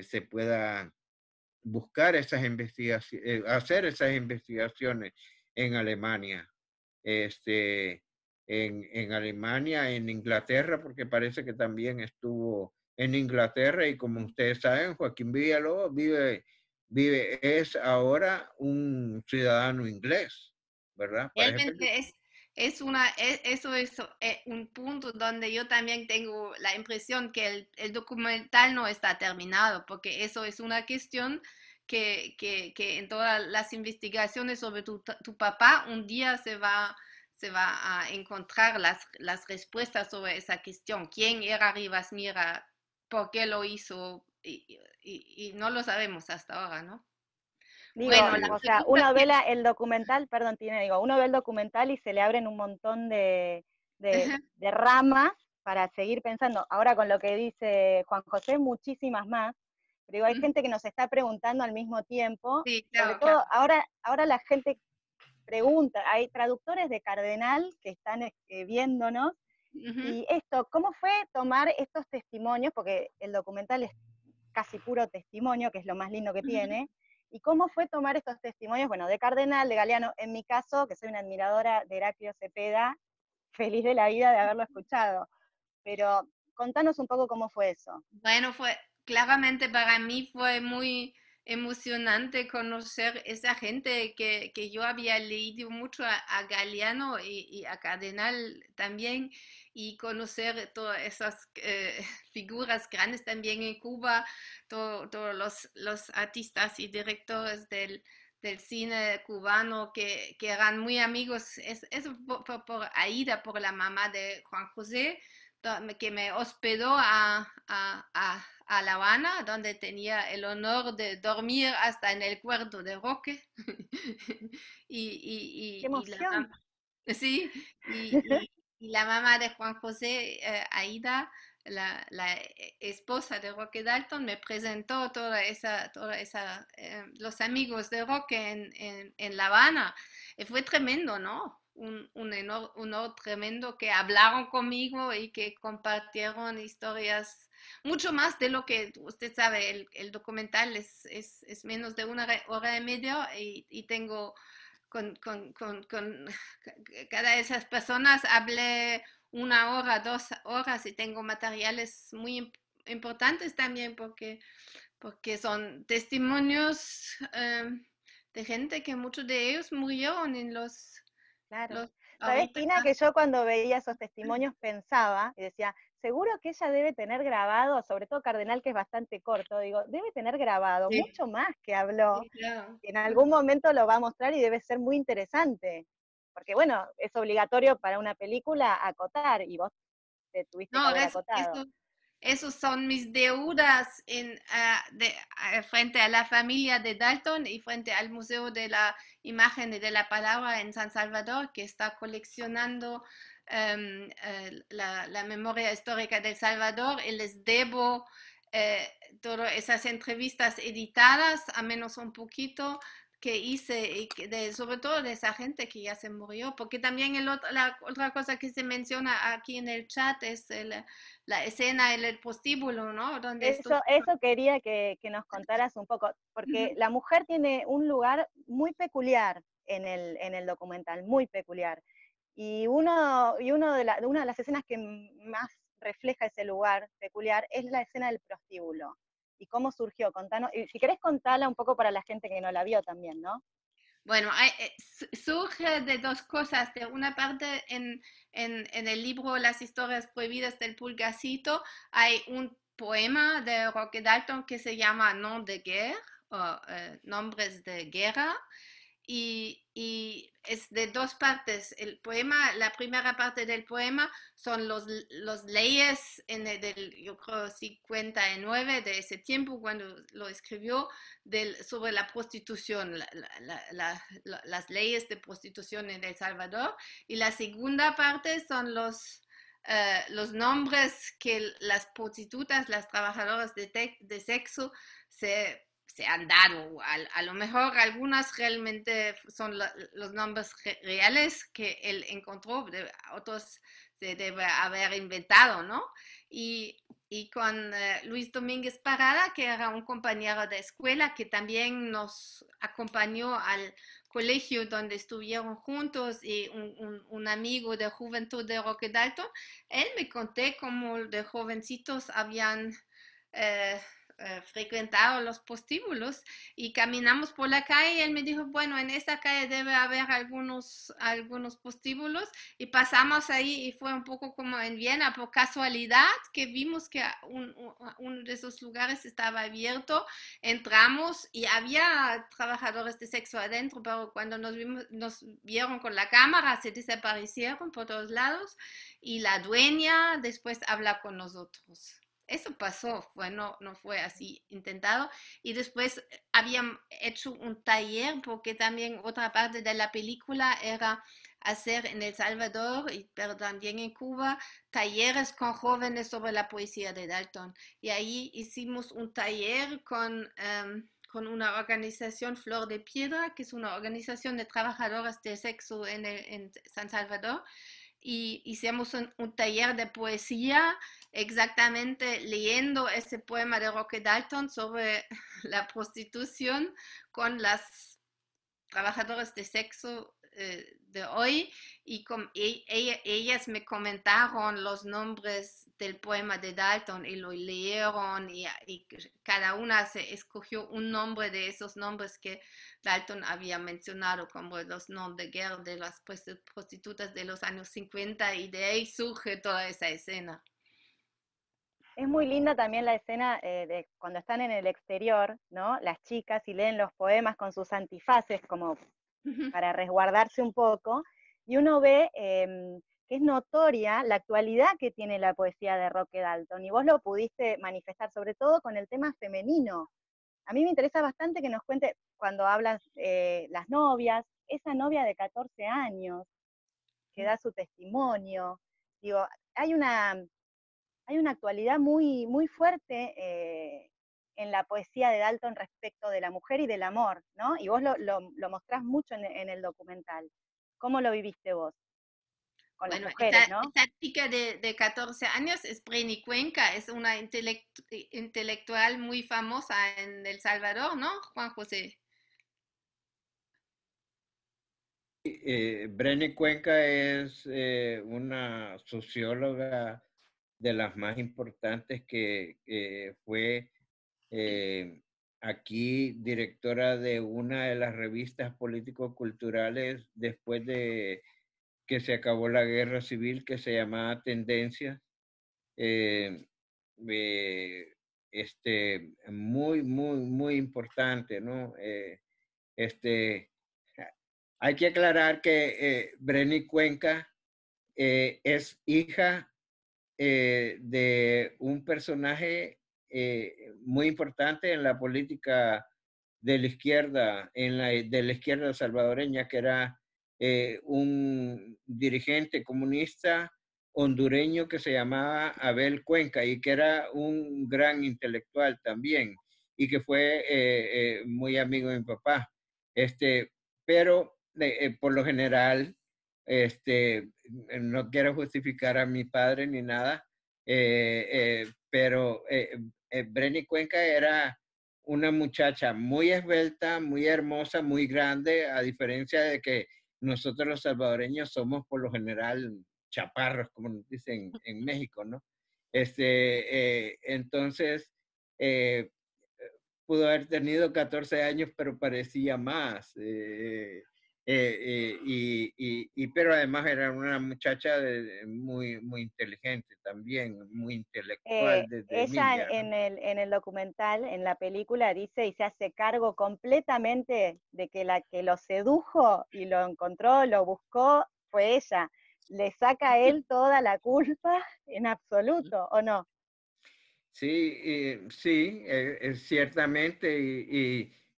[SPEAKER 4] se pueda buscar esas investigaciones, hacer esas investigaciones en Alemania, en Alemania, en Inglaterra, porque parece que también estuvo en Inglaterra, y como ustedes saben, Joaquín Villalobos es ahora un ciudadano inglés, ¿verdad?
[SPEAKER 3] Realmente eso es un punto donde yo también tengo la impresión que el documental no está terminado, porque eso es una cuestión que en todas las investigaciones sobre tu papá un día se va a encontrar las respuestas sobre esa cuestión. ¿Quién era Rivas Mira? ¿Por qué lo hizo? Y no lo sabemos hasta ahora, ¿no?
[SPEAKER 5] Digo,
[SPEAKER 3] Bueno, la
[SPEAKER 5] o sea,
[SPEAKER 3] pregunta
[SPEAKER 5] uno ve
[SPEAKER 3] que...
[SPEAKER 5] el documental, perdón, digo, uno ve el documental y se le abren un montón de ramas para seguir pensando. Ahora con lo que dice Juan José, muchísimas más, pero digo, hay gente que nos está preguntando al mismo tiempo,
[SPEAKER 3] Sí,
[SPEAKER 5] sobre
[SPEAKER 3] claro, claro.
[SPEAKER 5] todo ahora la gente pregunta, hay traductores de Cardenal que están viéndonos, y esto, ¿cómo fue tomar estos testimonios? Porque el documental es casi puro testimonio, que es lo más lindo que tiene. ¿Y cómo fue tomar estos testimonios? Bueno, de Cardenal, de Galeano, en mi caso, que soy una admiradora de Heraclio Cepeda, feliz de la vida de haberlo escuchado. Pero contanos un poco cómo fue eso.
[SPEAKER 3] Bueno, claramente para mí fue muy emocionante conocer esa gente que yo había leído mucho a Galeano y a Cardenal también, y conocer todas esas figuras grandes también en Cuba, todos los artistas y directores del cine cubano que eran muy amigos. Eso fue por Aida, por la mamá de Juan José, que me hospedó a La Habana, donde tenía el honor de dormir hasta en el cuarto de Roque.
[SPEAKER 5] ¡Qué
[SPEAKER 3] Y la
[SPEAKER 5] emoción!
[SPEAKER 3] mamá, sí, y la mamá de Juan José, Aida, la esposa de Roque Dalton, me presentó los amigos de Roque en La Habana. Y fue tremendo, ¿no? Honor tremendo, que hablaron conmigo y que compartieron historias, mucho más de lo que usted sabe. El documental es menos de una hora y media, y tengo con cada de esas personas hablé una hora, 2 horas, y tengo materiales muy importantes también, porque son testimonios de gente que muchos de ellos murieron en
[SPEAKER 5] Claro.
[SPEAKER 3] los
[SPEAKER 5] ¿Sabés,
[SPEAKER 3] ahorita.
[SPEAKER 5] Tina, que yo cuando veía esos testimonios pensaba y decía, seguro que ella debe tener grabado, sobre todo Cardenal, que es bastante corto, digo, debe tener grabado
[SPEAKER 3] Sí,
[SPEAKER 5] mucho más que habló,
[SPEAKER 3] sí, claro.
[SPEAKER 5] que en algún momento lo va a mostrar y debe ser muy interesante. Porque bueno, es obligatorio para una película acotar, y vos te tuviste que
[SPEAKER 3] No,
[SPEAKER 5] haber acotado.
[SPEAKER 3] esos son mis deudas frente a la familia de Dalton y frente al Museo de la Imagen y de la Palabra en San Salvador, que está coleccionando la memoria histórica de El Salvador, y les debo todas esas entrevistas editadas, a menos un poquito, que hice, y sobre todo de esa gente que ya se murió, porque también la otra cosa que se menciona aquí en el chat es la escena en el prostíbulo, ¿no? Donde estoy.
[SPEAKER 5] Eso quería que nos contaras un poco, porque la mujer tiene un lugar muy peculiar en el documental, muy peculiar. Y una de las escenas que más refleja ese lugar peculiar es la escena del prostíbulo. ¿Y cómo surgió? Contanos, y si querés contarla un poco para la gente que no la vio también, ¿no?
[SPEAKER 3] Bueno, surge de dos cosas. De una parte, en el libro Las historias prohibidas del Pulgarcito, hay un poema de Roque Dalton que se llama Nom de guerre, o Nombres de guerra, y es de dos partes. El poema, la primera parte del poema son los leyes yo creo, 59 de ese tiempo, cuando lo escribió, sobre la prostitución, las leyes de prostitución en El Salvador. Y la segunda parte son los nombres que las prostitutas, las trabajadoras de sexo, se se han dado. A lo mejor algunas realmente son los nombres reales que él encontró, otros se debe haber inventado, ¿no? Y con Luis Domínguez Parada, que era un compañero de escuela que también nos acompañó al colegio donde estuvieron juntos, y un amigo de juventud de Roque Dalton, él me conté cómo de jovencitos habían frecuentado los prostíbulos y caminamos por la calle y él me dijo, bueno, en esta calle debe haber algunos prostíbulos, y pasamos ahí y fue un poco como en Viena por casualidad que vimos que uno de esos lugares estaba abierto, entramos y había trabajadores de sexo adentro, pero cuando nos vieron con la cámara se desaparecieron por todos lados, y la dueña después habla con nosotros. Eso pasó, no fue así intentado. Y después habían hecho un taller, porque también otra parte de la película era hacer en El Salvador, pero también en Cuba, talleres con jóvenes sobre la poesía de Dalton. Y ahí hicimos un taller con una organización, Flor de Piedra, que es una organización de trabajadoras de sexo en San Salvador, y hicimos un taller de poesía exactamente leyendo ese poema de Roque Dalton sobre la prostitución con las trabajadoras de sexo de hoy, y ellas me comentaron los nombres del poema de Dalton y lo leyeron, y cada una se escogió un nombre de esos nombres que Dalton había mencionado, como los noms de guerra de las prostitutas de los años 50, y de ahí surge toda esa escena.
[SPEAKER 5] Es muy linda también la escena de cuando están en el exterior, ¿no? Las chicas, y leen los poemas con sus antifaces, como para resguardarse un poco, y uno ve que es notoria la actualidad que tiene la poesía de Roque Dalton, y vos lo pudiste manifestar, sobre todo con el tema femenino. A mí me interesa bastante que nos cuente, cuando hablas las novias, esa novia de 14 años, que da su testimonio. Digo, hay una actualidad muy, muy fuerte en la poesía de Dalton respecto de la mujer y del amor, ¿no? Y vos lo mostrás mucho en el documental. ¿Cómo lo viviste vos? Con las mujeres, ¿no?
[SPEAKER 3] Esta chica de 14 años es Breni Cuenca, es una intelectual muy famosa en El Salvador, ¿no, Juan José?
[SPEAKER 4] Breni Cuenca es una socióloga de las más importantes, que fue aquí directora de una de las revistas político-culturales después de que se acabó la guerra civil, que se llamaba Tendencias. Muy, muy, muy importante, ¿no? Hay que aclarar que Breni Cuenca es hija de un personaje muy importante en la política de la izquierda, de la izquierda salvadoreña, que era un dirigente comunista hondureño que se llamaba Abel Cuenca, y que era un gran intelectual también, y que fue muy amigo de mi papá. Pero por lo general, no quiero justificar a mi padre ni nada, pero Breni Cuenca era una muchacha muy esbelta, muy hermosa, muy grande, a diferencia de que nosotros los salvadoreños somos por lo general chaparros, como nos dicen en México, ¿no? Entonces, pudo haber tenido 14 años, pero parecía más. Pero además era una muchacha muy, muy inteligente también, muy intelectual desde
[SPEAKER 5] Ella
[SPEAKER 4] niña, ¿no?
[SPEAKER 5] en el documental, en la película, dice y se hace cargo completamente de que la que lo sedujo y lo encontró, lo buscó, fue ella. ¿Le saca a él toda la culpa en absoluto, o no?
[SPEAKER 4] Sí, sí, ciertamente.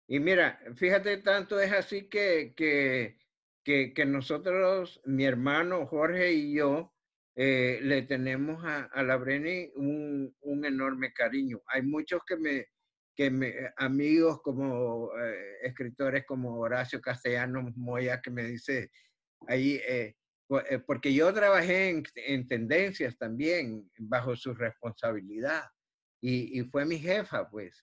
[SPEAKER 4] Y mira, fíjate, tanto es así que nosotros, mi hermano Jorge y yo, le tenemos a la Breni un enorme cariño. Hay muchos amigos como escritores como Horacio Castellanos Moya, que me dice ahí, porque yo trabajé en Tendencias también, bajo su responsabilidad. Y fue mi jefa, pues,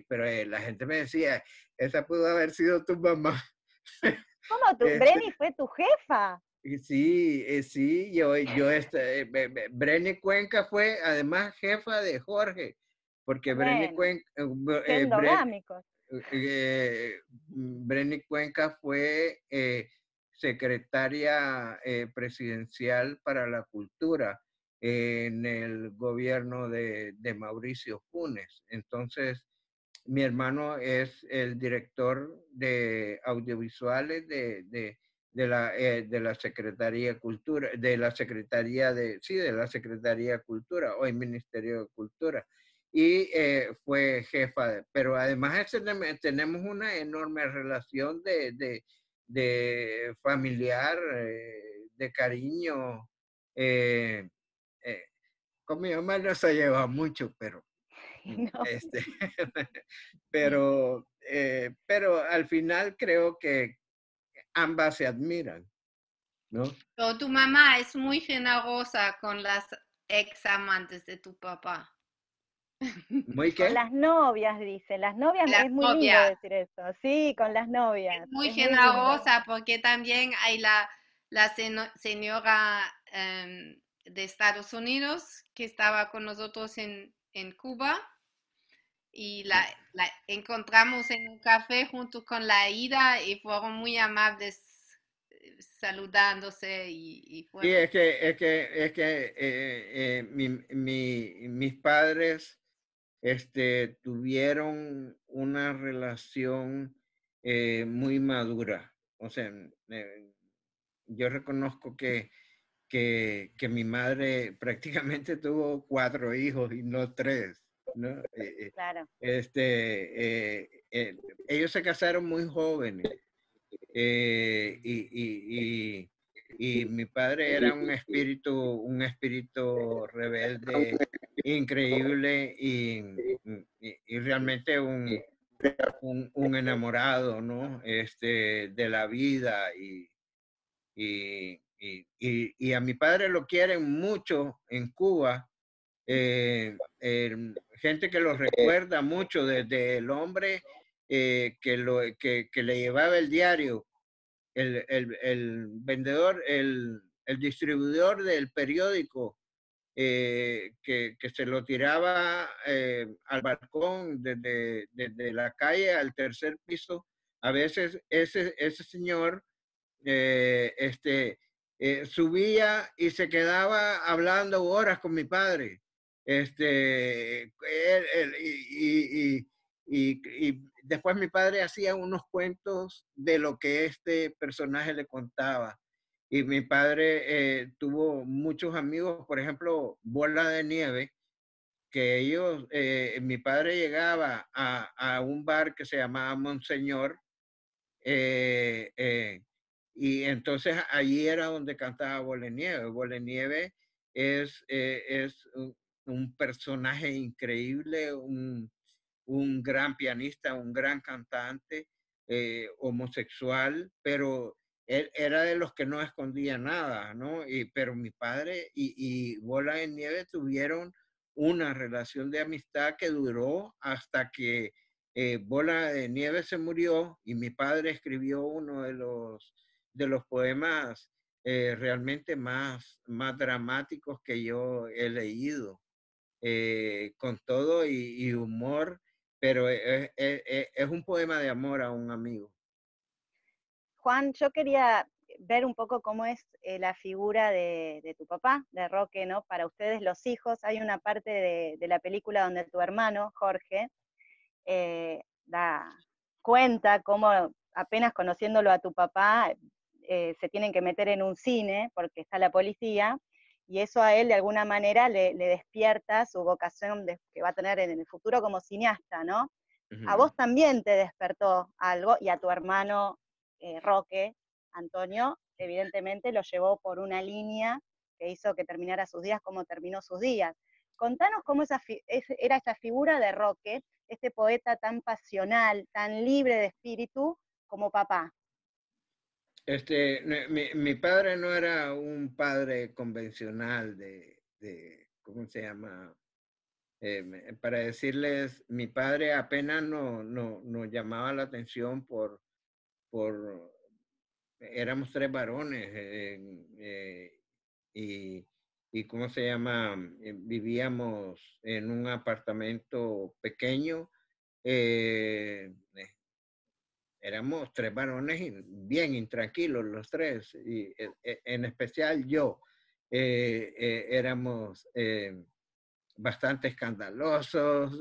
[SPEAKER 4] pero la gente me decía, esa pudo haber sido tu mamá.
[SPEAKER 5] ¿Cómo Breni fue tu jefa?
[SPEAKER 4] Sí, sí, Breni Cuenca fue además jefa de Jorge, porque
[SPEAKER 5] Bueno, endogámicos.
[SPEAKER 4] Breni Cuenca fue secretaria presidencial para la cultura en el gobierno de Mauricio Funes. Entonces, mi hermano es el director de audiovisuales de la Secretaría de Cultura, de la Secretaría de Cultura, o el Ministerio de Cultura. Y fue jefa, pero además tenemos una enorme relación de familiar, de cariño. Con mi mamá no se lleva mucho, pero
[SPEAKER 5] No.
[SPEAKER 4] pero al final creo que ambas se admiran, ¿no?
[SPEAKER 3] Pero tu mamá es muy generosa con las ex amantes de tu papá.
[SPEAKER 4] ¿Muy
[SPEAKER 5] Con
[SPEAKER 4] qué?
[SPEAKER 5] las novias, dice. Las novias,
[SPEAKER 3] Las
[SPEAKER 5] es muy lindo
[SPEAKER 3] novias.
[SPEAKER 5] decir eso. Sí, con las novias.
[SPEAKER 3] Es muy
[SPEAKER 5] Es muy lindo.
[SPEAKER 3] generosa porque también hay la señora de Estados Unidos que estaba con nosotros en Cuba y la encontramos en un café junto con la Ida y fueron muy amables saludándose y
[SPEAKER 4] Sí,
[SPEAKER 3] fueron...
[SPEAKER 4] mis padres tuvieron una relación muy madura. O sea, yo reconozco que mi madre prácticamente tuvo 4 hijos y no 3, ¿no?
[SPEAKER 5] Claro.
[SPEAKER 4] Ellos se casaron muy jóvenes y mi padre era un espíritu rebelde increíble y realmente un enamorado, ¿no? De la vida y a mi padre lo quieren mucho en Cuba. Gente que lo recuerda mucho desde el hombre que le llevaba el diario, el vendedor, el distribuidor del periódico, que se lo tiraba al balcón desde la calle al tercer piso. A veces ese señor subía y se quedaba hablando horas con mi padre. Y después mi padre hacía unos cuentos de lo que este personaje le contaba. Y mi padre tuvo muchos amigos, por ejemplo, Bola de Nieve, que mi padre llegaba a un bar que se llamaba Monseñor, y entonces allí era donde cantaba Bolenieve. Bolenieve es un personaje increíble, un gran pianista, un gran cantante, homosexual, pero él era de los que no escondía nada, ¿no? Pero mi padre y Bola de Nieve tuvieron una relación de amistad que duró hasta que Bola de Nieve se murió y mi padre escribió uno de los poemas realmente más dramáticos que yo he leído, con todo y humor, pero es un poema de amor a un amigo.
[SPEAKER 5] Juan, yo quería ver un poco cómo es la figura de tu papá, de Roque, ¿no? Para ustedes los hijos, hay una parte de la película donde tu hermano, Jorge, da cuenta cómo apenas conociéndolo a tu papá, se tienen que meter en un cine porque está la policía, y eso a él de alguna manera le despierta su vocación que va a tener en el futuro como cineasta, ¿no? A vos también te despertó algo, y a tu hermano Roque, Antonio, evidentemente lo llevó por una línea que hizo que terminara sus días como terminó sus días. Contanos cómo era esa figura de Roque, este poeta tan pasional, tan libre de espíritu como papá?
[SPEAKER 4] Mi padre no era un padre convencional ¿cómo se llama? Para decirles, mi padre apenas nos llamaba la atención por éramos 3 varones y ¿cómo se llama? Vivíamos en un apartamento pequeño. Éramos 3 varones bien intranquilos los 3, y en especial yo. Éramos bastante escandalosos,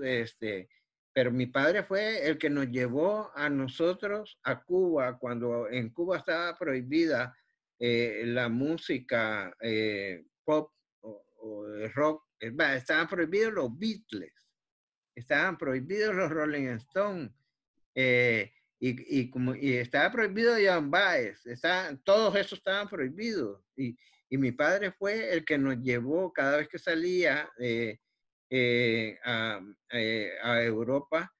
[SPEAKER 4] pero mi padre fue el que nos llevó a nosotros a Cuba, cuando en Cuba estaba prohibida la música pop o rock. Estaban prohibidos los Beatles, estaban prohibidos los Rolling Stones, y estaba prohibido Joan Baez, todos esos estaban prohibidos. Y mi padre fue el que nos llevó cada vez que salía a Europa,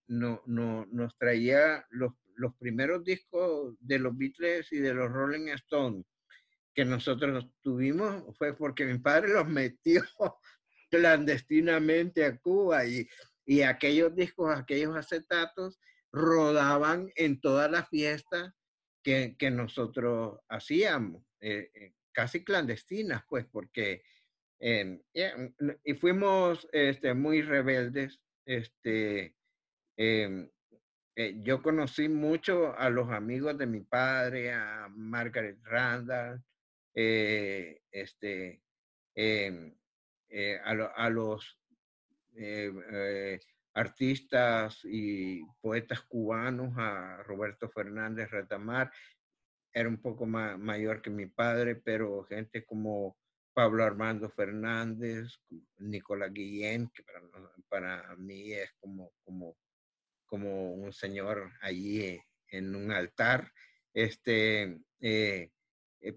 [SPEAKER 4] nos traía los primeros discos de los Beatles y de los Rolling Stones que nosotros tuvimos, fue porque mi padre los metió clandestinamente a Cuba, y aquellos discos, aquellos acetatos rodaban en todas las fiestas que nosotros hacíamos, casi clandestinas, pues, porque y fuimos muy rebeldes. Yo conocí mucho a los amigos de mi padre, a Margaret Randall, a los artistas y poetas cubanos, a Roberto Fernández Retamar. Era un poco mayor que mi padre, pero gente como Pablo Armando Fernández, Nicolás Guillén, que para mí es como un señor allí en un altar.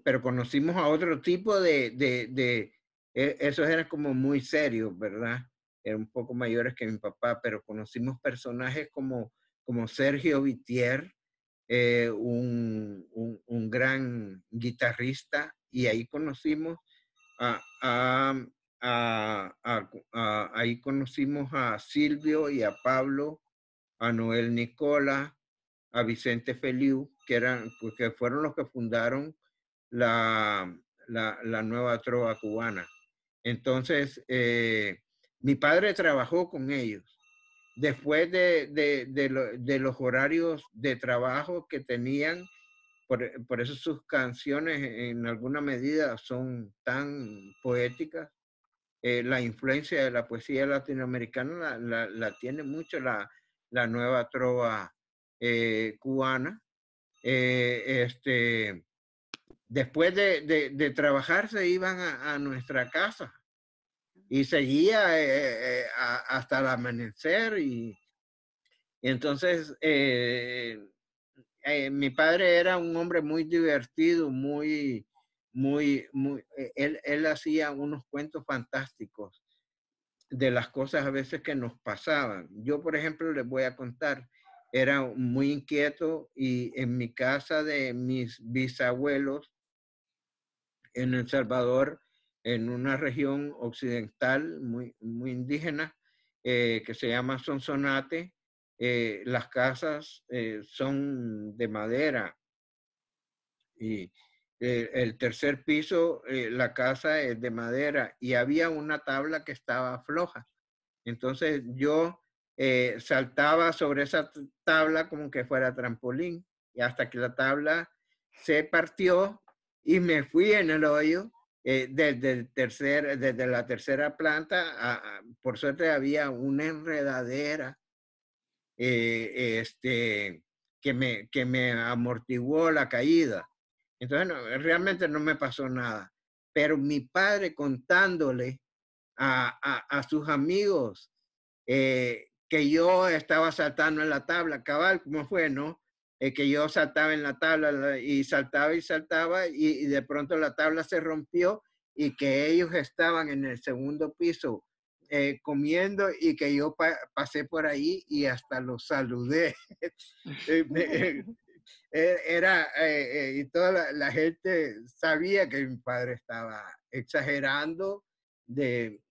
[SPEAKER 4] Pero conocimos a otro tipo esos eran como muy serios, ¿verdad? Eran un poco mayores que mi papá, pero conocimos personajes como Sergio Vitier, un gran guitarrista, y ahí conocimos ahí conocimos a Silvio y a Pablo, a Noel Nicola, a Vicente Feliu, que fueron los que fundaron la nueva trova cubana. Entonces, mi padre trabajó con ellos. Después de los horarios de trabajo que tenían, por eso sus canciones en alguna medida son tan poéticas. La influencia de la poesía latinoamericana la tiene mucho la nueva trova cubana. Después de trabajar se iban a nuestra casa y seguía hasta el amanecer, y entonces mi padre era un hombre muy divertido, él hacía unos cuentos fantásticos de las cosas a veces que nos pasaban. Yo, por ejemplo, les voy a contar, era muy inquieto, y en mi casa de mis bisabuelos en El Salvador, en una región occidental muy indígena, que se llama Sonsonate, las casas son de madera, y el tercer piso, la casa es de madera, y había una tabla que estaba floja. Entonces yo saltaba sobre esa tabla como que fuera trampolín, y hasta que la tabla se partió y me fui en el hoyo. Desde la tercera planta, por suerte había una enredadera que me amortiguó la caída. Entonces realmente no me pasó nada. Pero mi padre, contándole a sus amigos que yo estaba saltando en la tabla, cabal, ¿cómo fue, no? Que yo saltaba en la tabla y saltaba, y de pronto la tabla se rompió, y que ellos estaban en el segundo piso comiendo y que yo pasé por ahí y hasta los saludé. Y toda la gente sabía que mi padre estaba exagerando de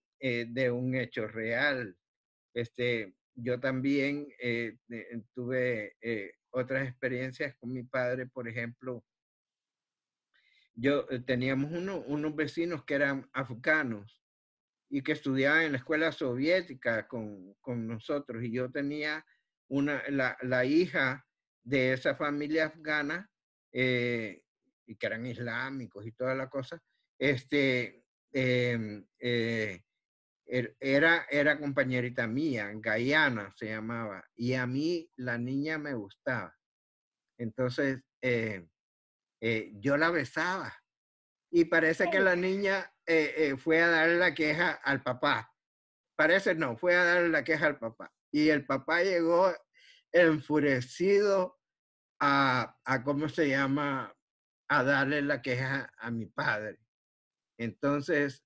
[SPEAKER 4] un hecho real. Yo también tuve otras experiencias con mi padre. Por ejemplo, teníamos unos vecinos que eran afganos y que estudiaban en la escuela soviética con nosotros, y yo tenía la hija de esa familia afgana, y que eran islámicos y toda la cosa. Era compañerita mía, Guyana se llamaba, y a mí la niña me gustaba. Entonces yo la besaba, y parece que la niña fue a darle la queja al papá. Parece no, fue a darle la queja al papá. Y el papá llegó enfurecido ¿cómo se llama? A darle la queja a mi padre. Entonces,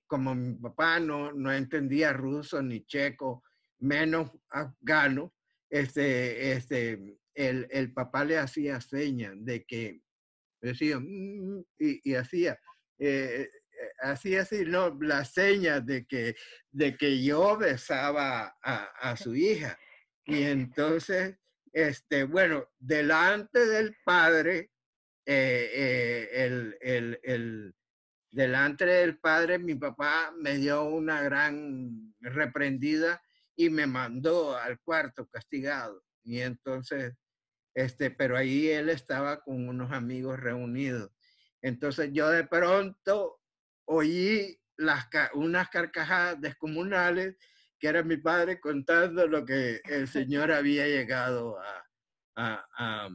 [SPEAKER 4] como mi papá no entendía ruso ni checo, menos afgano, el papá le hacía señas de que decía, y hacía, hacía así, ¿no? Las señas de que yo besaba a su hija. Y entonces, bueno, delante del padre, delante del padre, mi papá me dio una gran reprendida y me mandó al cuarto castigado. Y entonces, pero ahí él estaba con unos amigos reunidos. Entonces yo de pronto oí unas carcajadas descomunales, que era mi padre contando lo que el señor había llegado a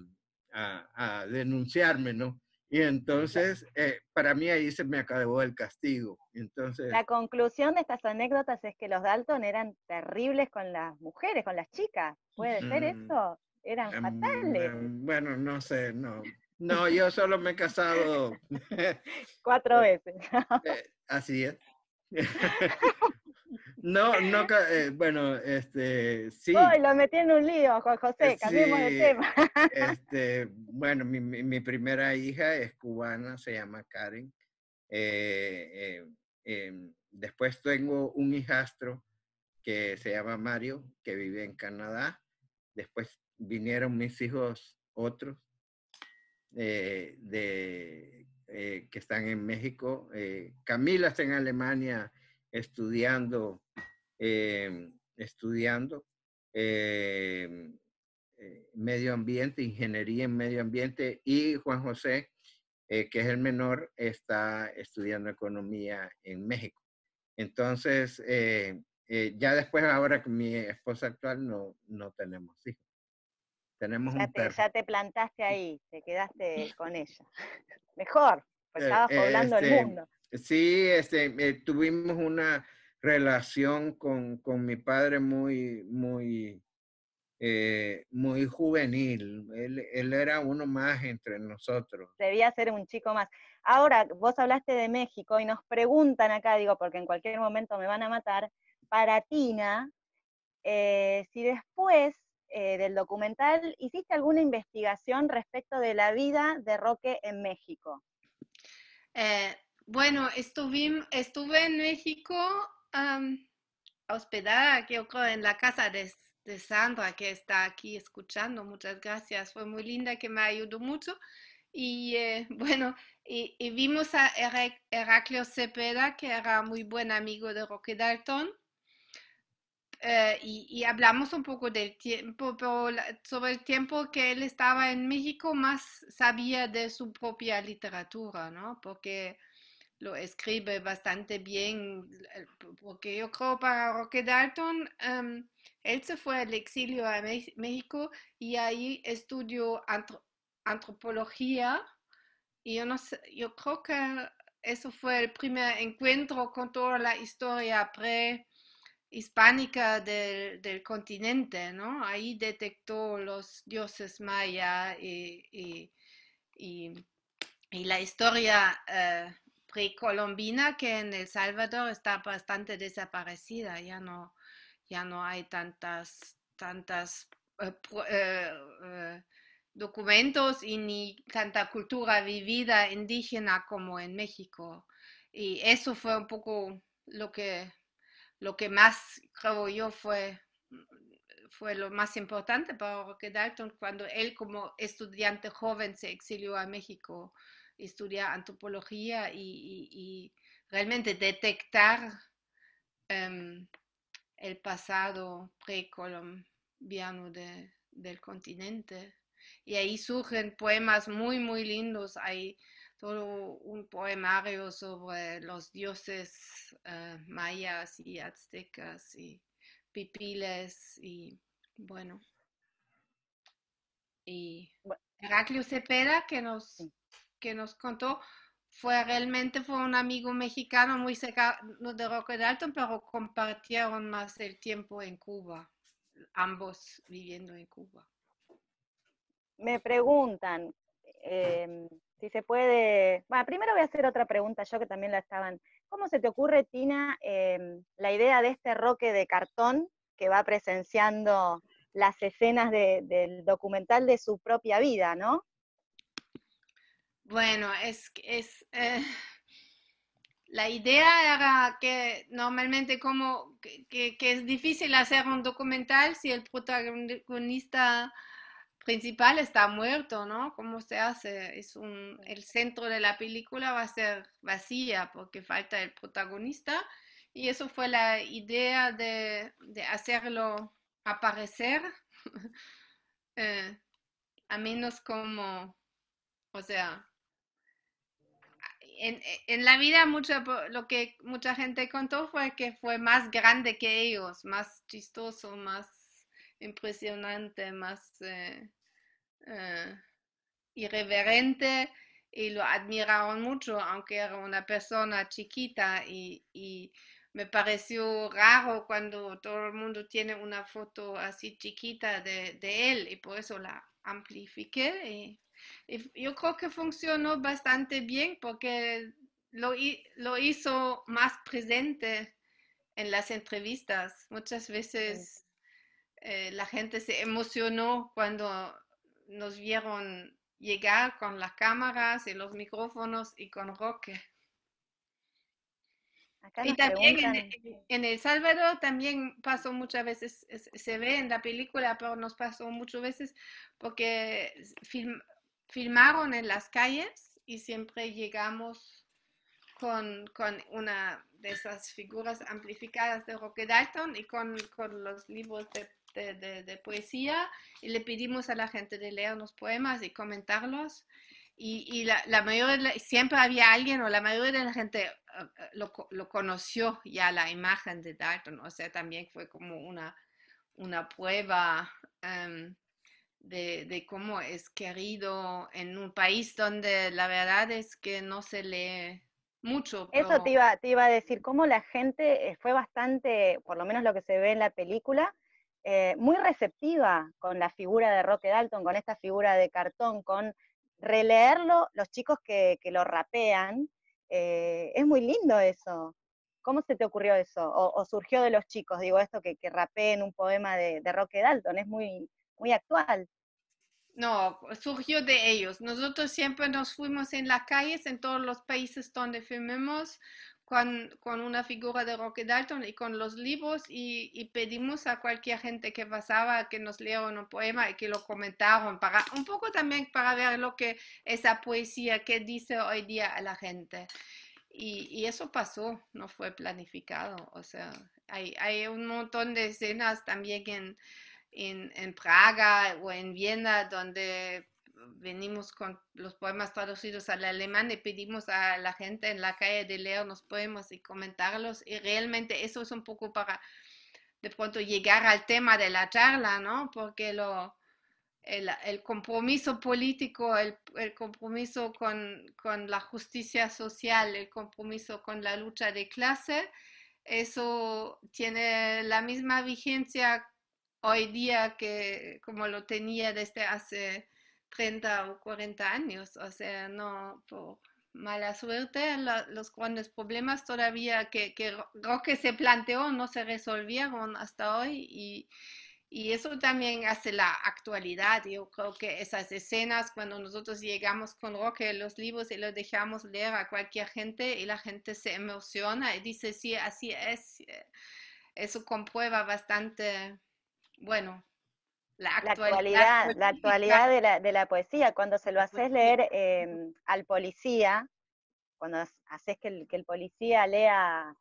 [SPEAKER 4] denunciarme, ¿no? Y entonces, para mí ahí se me acabó el castigo. Entonces,
[SPEAKER 5] la conclusión de estas anécdotas es que los Dalton eran terribles con las mujeres, con las chicas. ¿Puede ser eso? Eran fatales.
[SPEAKER 4] Bueno, no sé, no. No, yo solo me he casado
[SPEAKER 5] 4 veces.
[SPEAKER 4] así es. No, bueno, sí.
[SPEAKER 5] ¡Uy, lo metí en un lío, Juan José! Cambiemos de tema.
[SPEAKER 4] Bueno, mi primera hija es cubana, se llama Karen. Después tengo un hijastro que se llama Mario, que vive en Canadá. Después vinieron mis hijos otros que están en México. Camila está en Alemania estudiando medio ambiente, ingeniería en medio ambiente, y Juan José, que es el menor, está estudiando economía en México. Entonces, ya después, ahora con mi esposa actual, no tenemos hijos. Tenemos un perro.
[SPEAKER 5] Ya te plantaste ahí, te quedaste con ella. Mejor, pues estabas poblando el mundo.
[SPEAKER 4] Sí, tuvimos una relación con mi padre muy juvenil. Él era uno más entre nosotros.
[SPEAKER 5] Debía ser un chico más. Ahora, vos hablaste de México y nos preguntan acá, digo, porque en cualquier momento me van a matar, para Tina, si después del documental hiciste alguna investigación respecto de la vida de Roque en México.
[SPEAKER 3] Bueno, estuve en México hospedada, yo creo, en la casa de Sandra, que está aquí escuchando. Muchas gracias, fue muy linda, que me ayudó mucho. Y bueno, y vimos a Heraclio Cepeda, que era muy buen amigo de Roque Dalton. Y hablamos un poco del tiempo, pero sobre el tiempo que él estaba en México, más sabía de su propia literatura, ¿no? Porque lo escribe bastante bien, porque yo creo para Roque Dalton, él se fue al exilio a México y ahí estudió antropología, y yo no sé, yo creo que eso fue el primer encuentro con toda la historia prehispánica del continente, ¿no? Ahí detectó los dioses maya y la historia precolombina que en El Salvador está bastante desaparecida, ya no hay tantas documentos y ni tanta cultura vivida indígena como en México. Y eso fue un poco lo que más, creo yo, fue lo más importante para Roque Dalton cuando él como estudiante joven se exilió a México, estudiar antropología y realmente detectar el pasado precolombiano del continente. Y ahí surgen poemas muy, muy lindos. Hay todo un poemario sobre los dioses mayas y aztecas y pipiles y bueno. Y
[SPEAKER 5] Bu-
[SPEAKER 3] Heraclio Cepeda
[SPEAKER 5] sí.
[SPEAKER 3] que nos contó realmente fue un amigo mexicano muy cercano de Roque Dalton, pero compartieron más el tiempo en Cuba, ambos viviendo en Cuba.
[SPEAKER 5] Me preguntan si se puede. Bueno, primero voy a hacer otra pregunta yo que también la estaban. ¿Cómo se te ocurre, Tina, la idea de este Roque de cartón que va presenciando las escenas del documental de su propia vida, ¿no?
[SPEAKER 3] Bueno, la idea era que normalmente que es difícil hacer un documental si el protagonista principal está muerto, ¿no? ¿Cómo se hace? El centro de la película va a ser vacía porque falta el protagonista y eso fue la idea de hacerlo aparecer, eh, a menos como, o sea, en la vida lo que mucha gente contó fue que fue más grande que ellos, más chistoso, más impresionante, más irreverente y lo admiraron mucho, aunque era una persona chiquita y me pareció raro cuando todo el mundo tiene una foto así chiquita de él y por eso la amplifiqué y yo creo que funcionó bastante bien porque lo hizo más presente en las entrevistas. Muchas
[SPEAKER 5] Sí.
[SPEAKER 3] veces la gente se emocionó cuando nos vieron llegar con las cámaras y los micrófonos y con Roque.
[SPEAKER 5] Acá
[SPEAKER 3] Y
[SPEAKER 5] nos
[SPEAKER 3] también
[SPEAKER 5] preguntan.
[SPEAKER 3] en El Salvador también pasó muchas veces, se ve en la película, pero nos pasó muchas veces porque filmaron en las calles y siempre llegamos con una de esas figuras amplificadas de Roque Dalton y con los libros de poesía y le pedimos a la gente de leer los poemas y comentarlos. Y la mayoría, siempre había alguien o la mayoría de la gente lo conoció ya la imagen de Dalton, o sea, también fue como una prueba de cómo es querido en un país donde la verdad es que no se lee mucho,
[SPEAKER 5] Eso
[SPEAKER 3] pero
[SPEAKER 5] te iba a decir, cómo la gente fue bastante, por lo menos lo que se ve en la película, muy receptiva con la figura de Roque Dalton, con esta figura de cartón, con releerlo, los chicos que lo rapean, es muy lindo eso. ¿Cómo se te ocurrió eso? O surgió de los chicos, digo, esto que rapeen un poema de Roque Dalton, es muy, muy actual.
[SPEAKER 3] no, surgió de ellos. Nosotros siempre nos fuimos en las calles, en todos los países donde filmemos, con una figura de Roque Dalton y con los libros y pedimos a cualquier gente que pasaba que nos leyeran un poema y que lo comentaron, un poco también para ver lo que esa poesía que dice hoy día a la gente. Y eso pasó, no fue planificado. O sea, hay un montón de escenas también en Praga o en Viena, donde venimos con los poemas traducidos al alemán y pedimos a la gente en la calle de leer los poemas y comentarlos. Y realmente eso es un poco para de pronto llegar al tema de la charla, ¿no? Porque el compromiso político, el compromiso con la justicia social, el compromiso con la lucha de clase, eso tiene la misma vigencia hoy día que como lo tenía desde hace 30 o 40 años. O sea, no, mala suerte, los grandes problemas todavía que Roque se planteó no se resolvieron hasta hoy y eso también hace la actualidad. Yo creo que esas escenas, cuando nosotros llegamos con Roque los libros y los dejamos leer a cualquier gente y la gente se emociona y dice, sí, así es, eso comprueba bastante, bueno, la actualidad
[SPEAKER 5] La
[SPEAKER 3] política.
[SPEAKER 5] actualidad de la poesía, cuando se lo haces leer al policía, cuando haces que el policía lea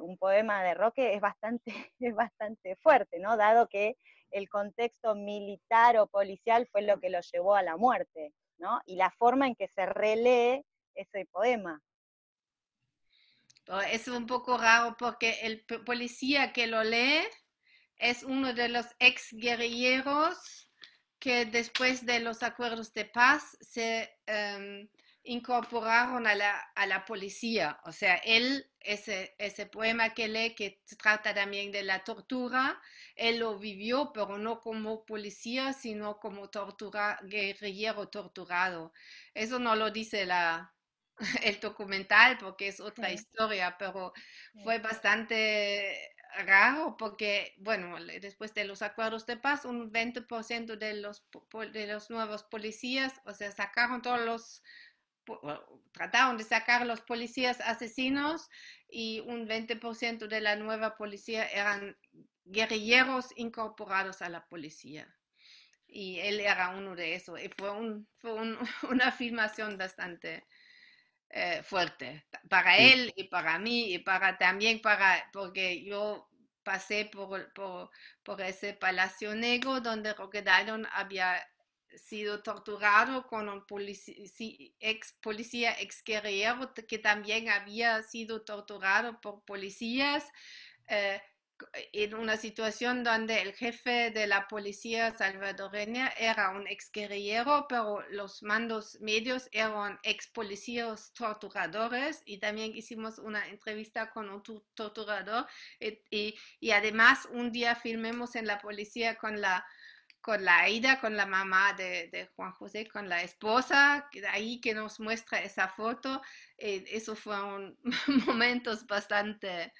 [SPEAKER 5] un poema de Roque, es bastante, es bastante fuerte, ¿no? Dado que el contexto militar o policial fue lo que lo llevó a la muerte, ¿no? Y la forma en que se relee ese poema.
[SPEAKER 3] Es un poco raro porque el policía que lo lee es uno de los ex guerrilleros que después de los acuerdos de paz se incorporaron a la policía. O sea, él, ese poema que lee, que se trata también de la tortura, él lo vivió, pero no como policía, sino como guerrillero torturado. Eso no lo dice el documental porque es otra historia, pero fue bastante raro porque, bueno, después de los acuerdos de paz, un 20% de los nuevos policías, o sea, sacaron trataron de sacar los policías asesinos y un 20% de la nueva policía eran guerrilleros incorporados a la policía. Y él era uno de esos. Y fue una filmación bastante fuerte para
[SPEAKER 4] Sí,
[SPEAKER 3] él y para mí y también porque yo pasé por ese Palacio Negro donde Roque Dalton había sido torturado con un ex policía, ex guerrillero que también había sido torturado por policías. Eh, en una situación donde el jefe de la policía salvadoreña era un ex guerrillero, pero los mandos medios eran ex policías torturadores y también hicimos una entrevista con un torturador y además un día filmemos en la policía con la Aida, con la mamá de Juan José, con la esposa, ahí que nos muestra esa foto. Eso fueron momentos bastante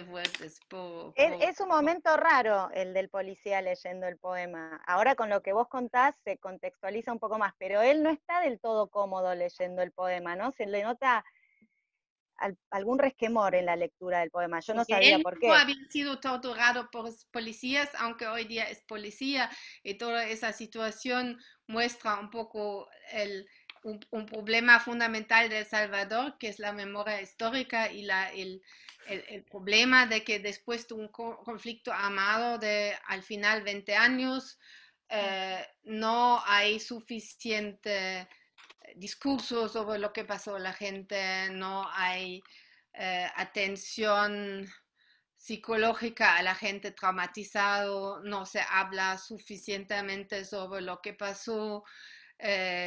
[SPEAKER 3] fuertes.
[SPEAKER 5] Es un momento raro el del policía leyendo el poema. Ahora con lo que vos contás se contextualiza un poco más, pero él no está del todo cómodo leyendo el poema, ¿no? Se le nota algún resquemor en la lectura del poema. Yo no
[SPEAKER 3] Porque
[SPEAKER 5] sabía
[SPEAKER 3] él
[SPEAKER 5] por
[SPEAKER 3] mismo
[SPEAKER 5] qué.
[SPEAKER 3] había sido torturado por policías, aunque hoy día es policía, y toda esa situación muestra un poco un problema fundamental de El Salvador, que es la memoria histórica y el problema de que después de un conflicto armado de al final 20 años, no hay suficiente discurso sobre lo que pasó a la gente, no hay atención psicológica a la gente traumatizado, no se habla suficientemente sobre lo que pasó,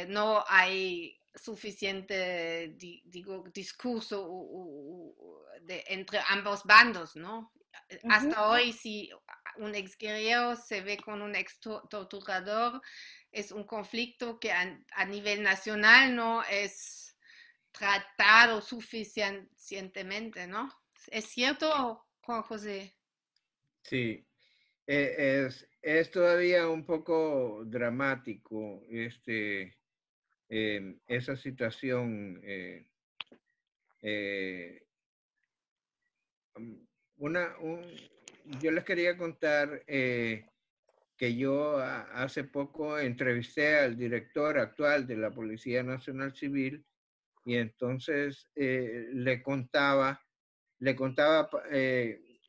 [SPEAKER 3] no hay suficiente, digo, discurso entre ambos bandos, ¿no? Hasta hoy, si un exguerrillero se ve con un ex torturador, es un conflicto que a nivel nacional no es tratado suficientemente, ¿no? ¿Es cierto, Juan José?
[SPEAKER 4] sí. Es todavía un poco dramático esa situación. Una, yo les quería contar que yo hace poco entrevisté al director actual de la Policía Nacional Civil y entonces le contaba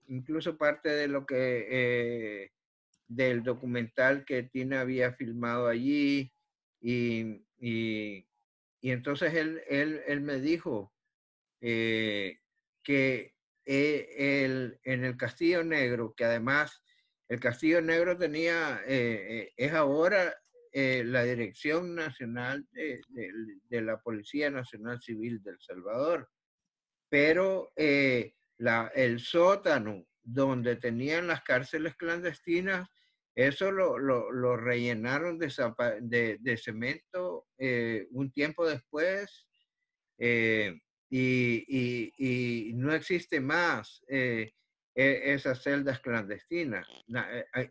[SPEAKER 4] incluso parte de lo que del documental que Tina había filmado allí y entonces él me dijo que en el Castillo Negro, que además el Castillo Negro es ahora la Dirección Nacional de la Policía Nacional Civil de El Salvador, pero el sótano donde tenían las cárceles clandestinas, eso lo rellenaron de cemento un tiempo después Y no existe más esas celdas clandestinas.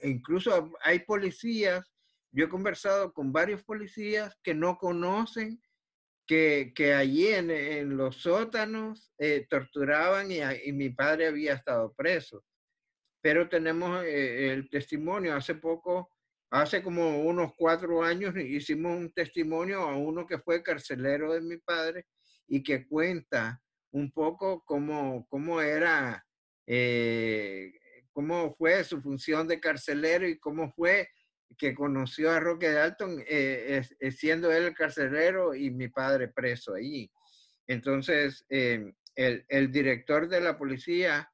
[SPEAKER 4] Incluso hay policías, yo he conversado con varios policías que no conocen que allí en los sótanos torturaban y mi padre había estado preso. Pero tenemos el testimonio. Hace como unos 4 años, hicimos un testimonio a uno que fue carcelero de mi padre y que cuenta un poco cómo era, cómo fue su función de carcelero y cómo fue que conoció a Roque Dalton siendo él el carcelero y mi padre preso allí. Entonces, el director de la policía,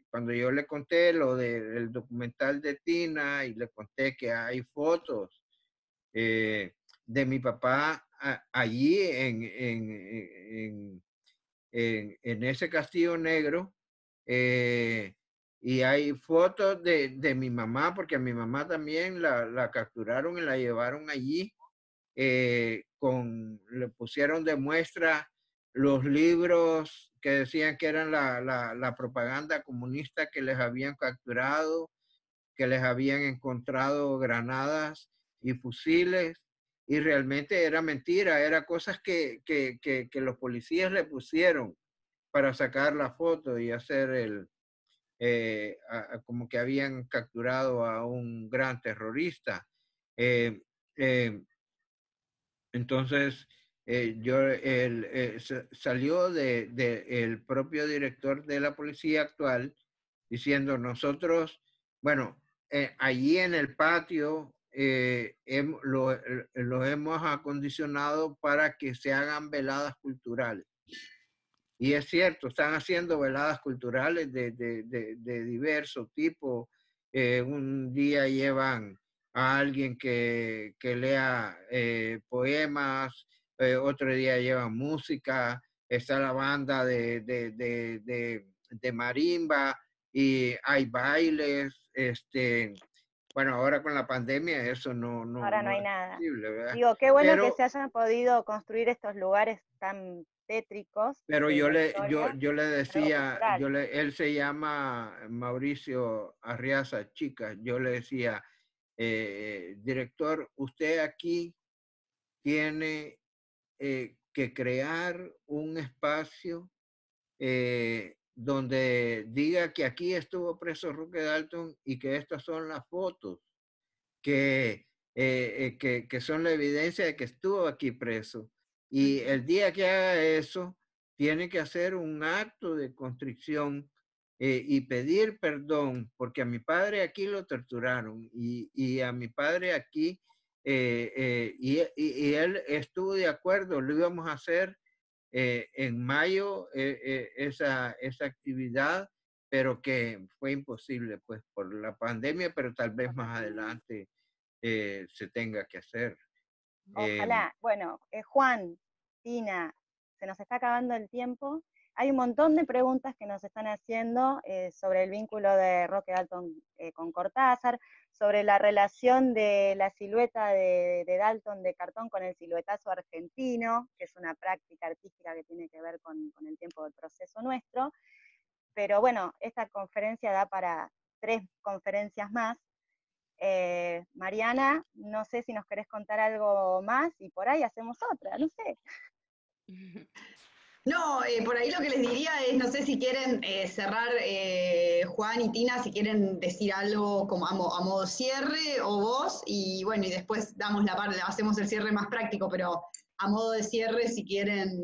[SPEAKER 4] cuando yo le conté lo del documental de Tina y le conté que hay fotos de mi papá allí en ese Castillo Negro, y hay fotos de mi mamá, porque a mi mamá también la capturaron y la llevaron allí, le pusieron de muestra los libros que decían que eran la propaganda comunista que les habían capturado, que les habían encontrado granadas y fusiles, y realmente era mentira, era cosas que los policías le pusieron para sacar la foto y hacer como que habían capturado a un gran terrorista. Eh, eh, entonces, salió el propio director de la policía actual diciendo nosotros, bueno, allí en el patio lo hemos acondicionado para que se hagan veladas culturales. Y es cierto, están haciendo veladas culturales de diverso tipo. Un día llevan a alguien que lea poemas, otro día llevan música, está la banda de marimba y hay bailes. Bueno, ahora con la pandemia eso
[SPEAKER 5] Ahora no hay
[SPEAKER 4] es
[SPEAKER 5] nada.
[SPEAKER 4] posible, ¿verdad?
[SPEAKER 5] Digo, qué bueno que
[SPEAKER 4] Pero
[SPEAKER 5] se hayan podido construir estos lugares tan tétricos
[SPEAKER 4] Pero
[SPEAKER 5] de
[SPEAKER 4] yo
[SPEAKER 5] la
[SPEAKER 4] le,
[SPEAKER 5] historia,
[SPEAKER 4] yo le
[SPEAKER 5] algo
[SPEAKER 4] decía,
[SPEAKER 5] cultural.
[SPEAKER 4] él se llama Mauricio Arriaza Chica, yo le decía, director, usted aquí tiene que crear un espacio donde diga que aquí estuvo preso Roque Dalton y que estas son las fotos que son la evidencia de que estuvo aquí preso. Y el día que haga eso, tiene que hacer un acto de contrición y pedir perdón, porque a mi padre aquí lo torturaron y a mi padre aquí, y él estuvo de acuerdo, lo íbamos a hacer en mayo, esa actividad, pero que fue imposible pues por la pandemia, pero tal vez más adelante se tenga que hacer.
[SPEAKER 5] Ojalá. Bueno, Juan, Tina, se nos está acabando el tiempo. Hay un montón de preguntas que nos están haciendo sobre el vínculo de Roque Dalton con Cortázar, sobre la relación de la silueta de Dalton de cartón con el siluetazo argentino, que es una práctica artística que tiene que ver con el tiempo del proceso nuestro. Pero bueno, esta conferencia da para 3 conferencias más. Mariana, no sé si nos querés contar algo más y por ahí hacemos otra, no sé.
[SPEAKER 1] No, por ahí lo que les diría es, no sé si quieren cerrar, Juan y Tina, si quieren decir algo como a modo cierre o vos, y bueno, y después damos hacemos el cierre más práctico, pero a modo de cierre, si quieren,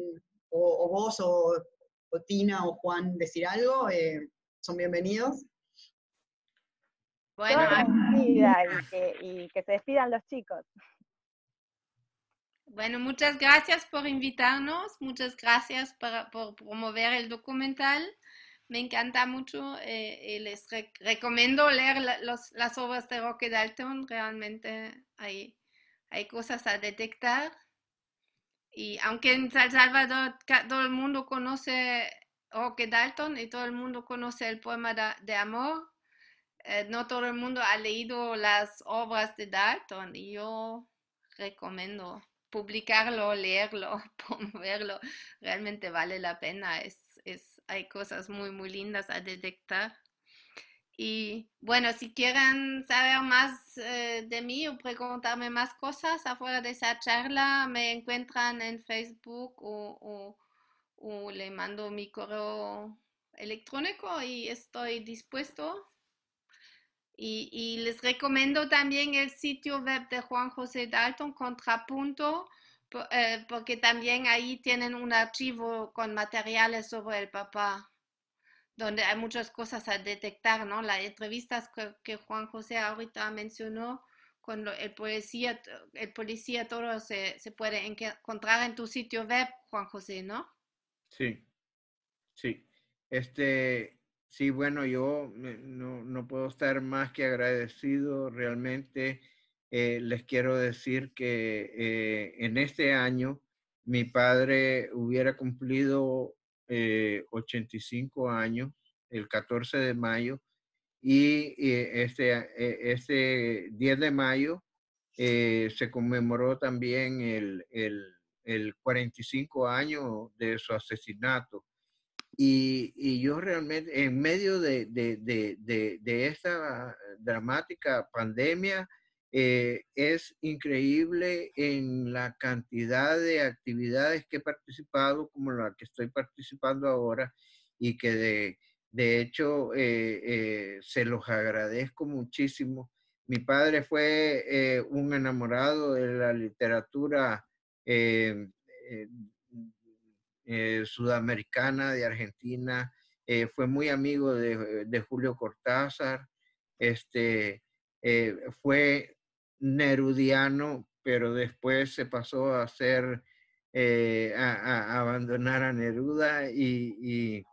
[SPEAKER 1] o vos o Tina o Juan decir algo, son bienvenidos.
[SPEAKER 5] Bueno, y que se despidan los chicos.
[SPEAKER 3] Bueno, muchas gracias por invitarnos, muchas gracias por promover el documental. Me encanta mucho y les recomiendo leer las obras de Roque Dalton. Realmente hay cosas a detectar. Y aunque en San Salvador todo el mundo conoce Roque Dalton y todo el mundo conoce el poema de amor, no todo el mundo ha leído las obras de Dalton y yo recomiendo publicarlo, leerlo, promoverlo, realmente vale la pena. Hay cosas muy, muy lindas a detectar. Y bueno, si quieren saber más de mí o preguntarme más cosas afuera de esa charla, me encuentran en Facebook o le mando mi correo electrónico y estoy dispuesto. Y les recomiendo también el sitio web de Juan José Dalton, Contrapunto, porque también ahí tienen un archivo con materiales sobre el papá, donde hay muchas cosas a detectar, ¿no? Las entrevistas que Juan José ahorita mencionó con el policía todo se puede encontrar en tu sitio web, Juan José, ¿no?
[SPEAKER 4] Sí, sí. Sí, bueno, yo no puedo estar más que agradecido. Realmente les quiero decir que en este año mi padre hubiera cumplido 85 años, el 14 de mayo, y este 10 de mayo se conmemoró también el 45 años de su asesinato. Y yo realmente, en medio de esta dramática pandemia, es increíble en la cantidad de actividades que he participado, como la que estoy participando ahora, y que de hecho se los agradezco muchísimo. Mi padre fue un enamorado de la literatura eh, eh, sudamericana, de Argentina, fue muy amigo de Julio Cortázar, fue nerudiano, pero después se pasó a ser, a abandonar a Neruda y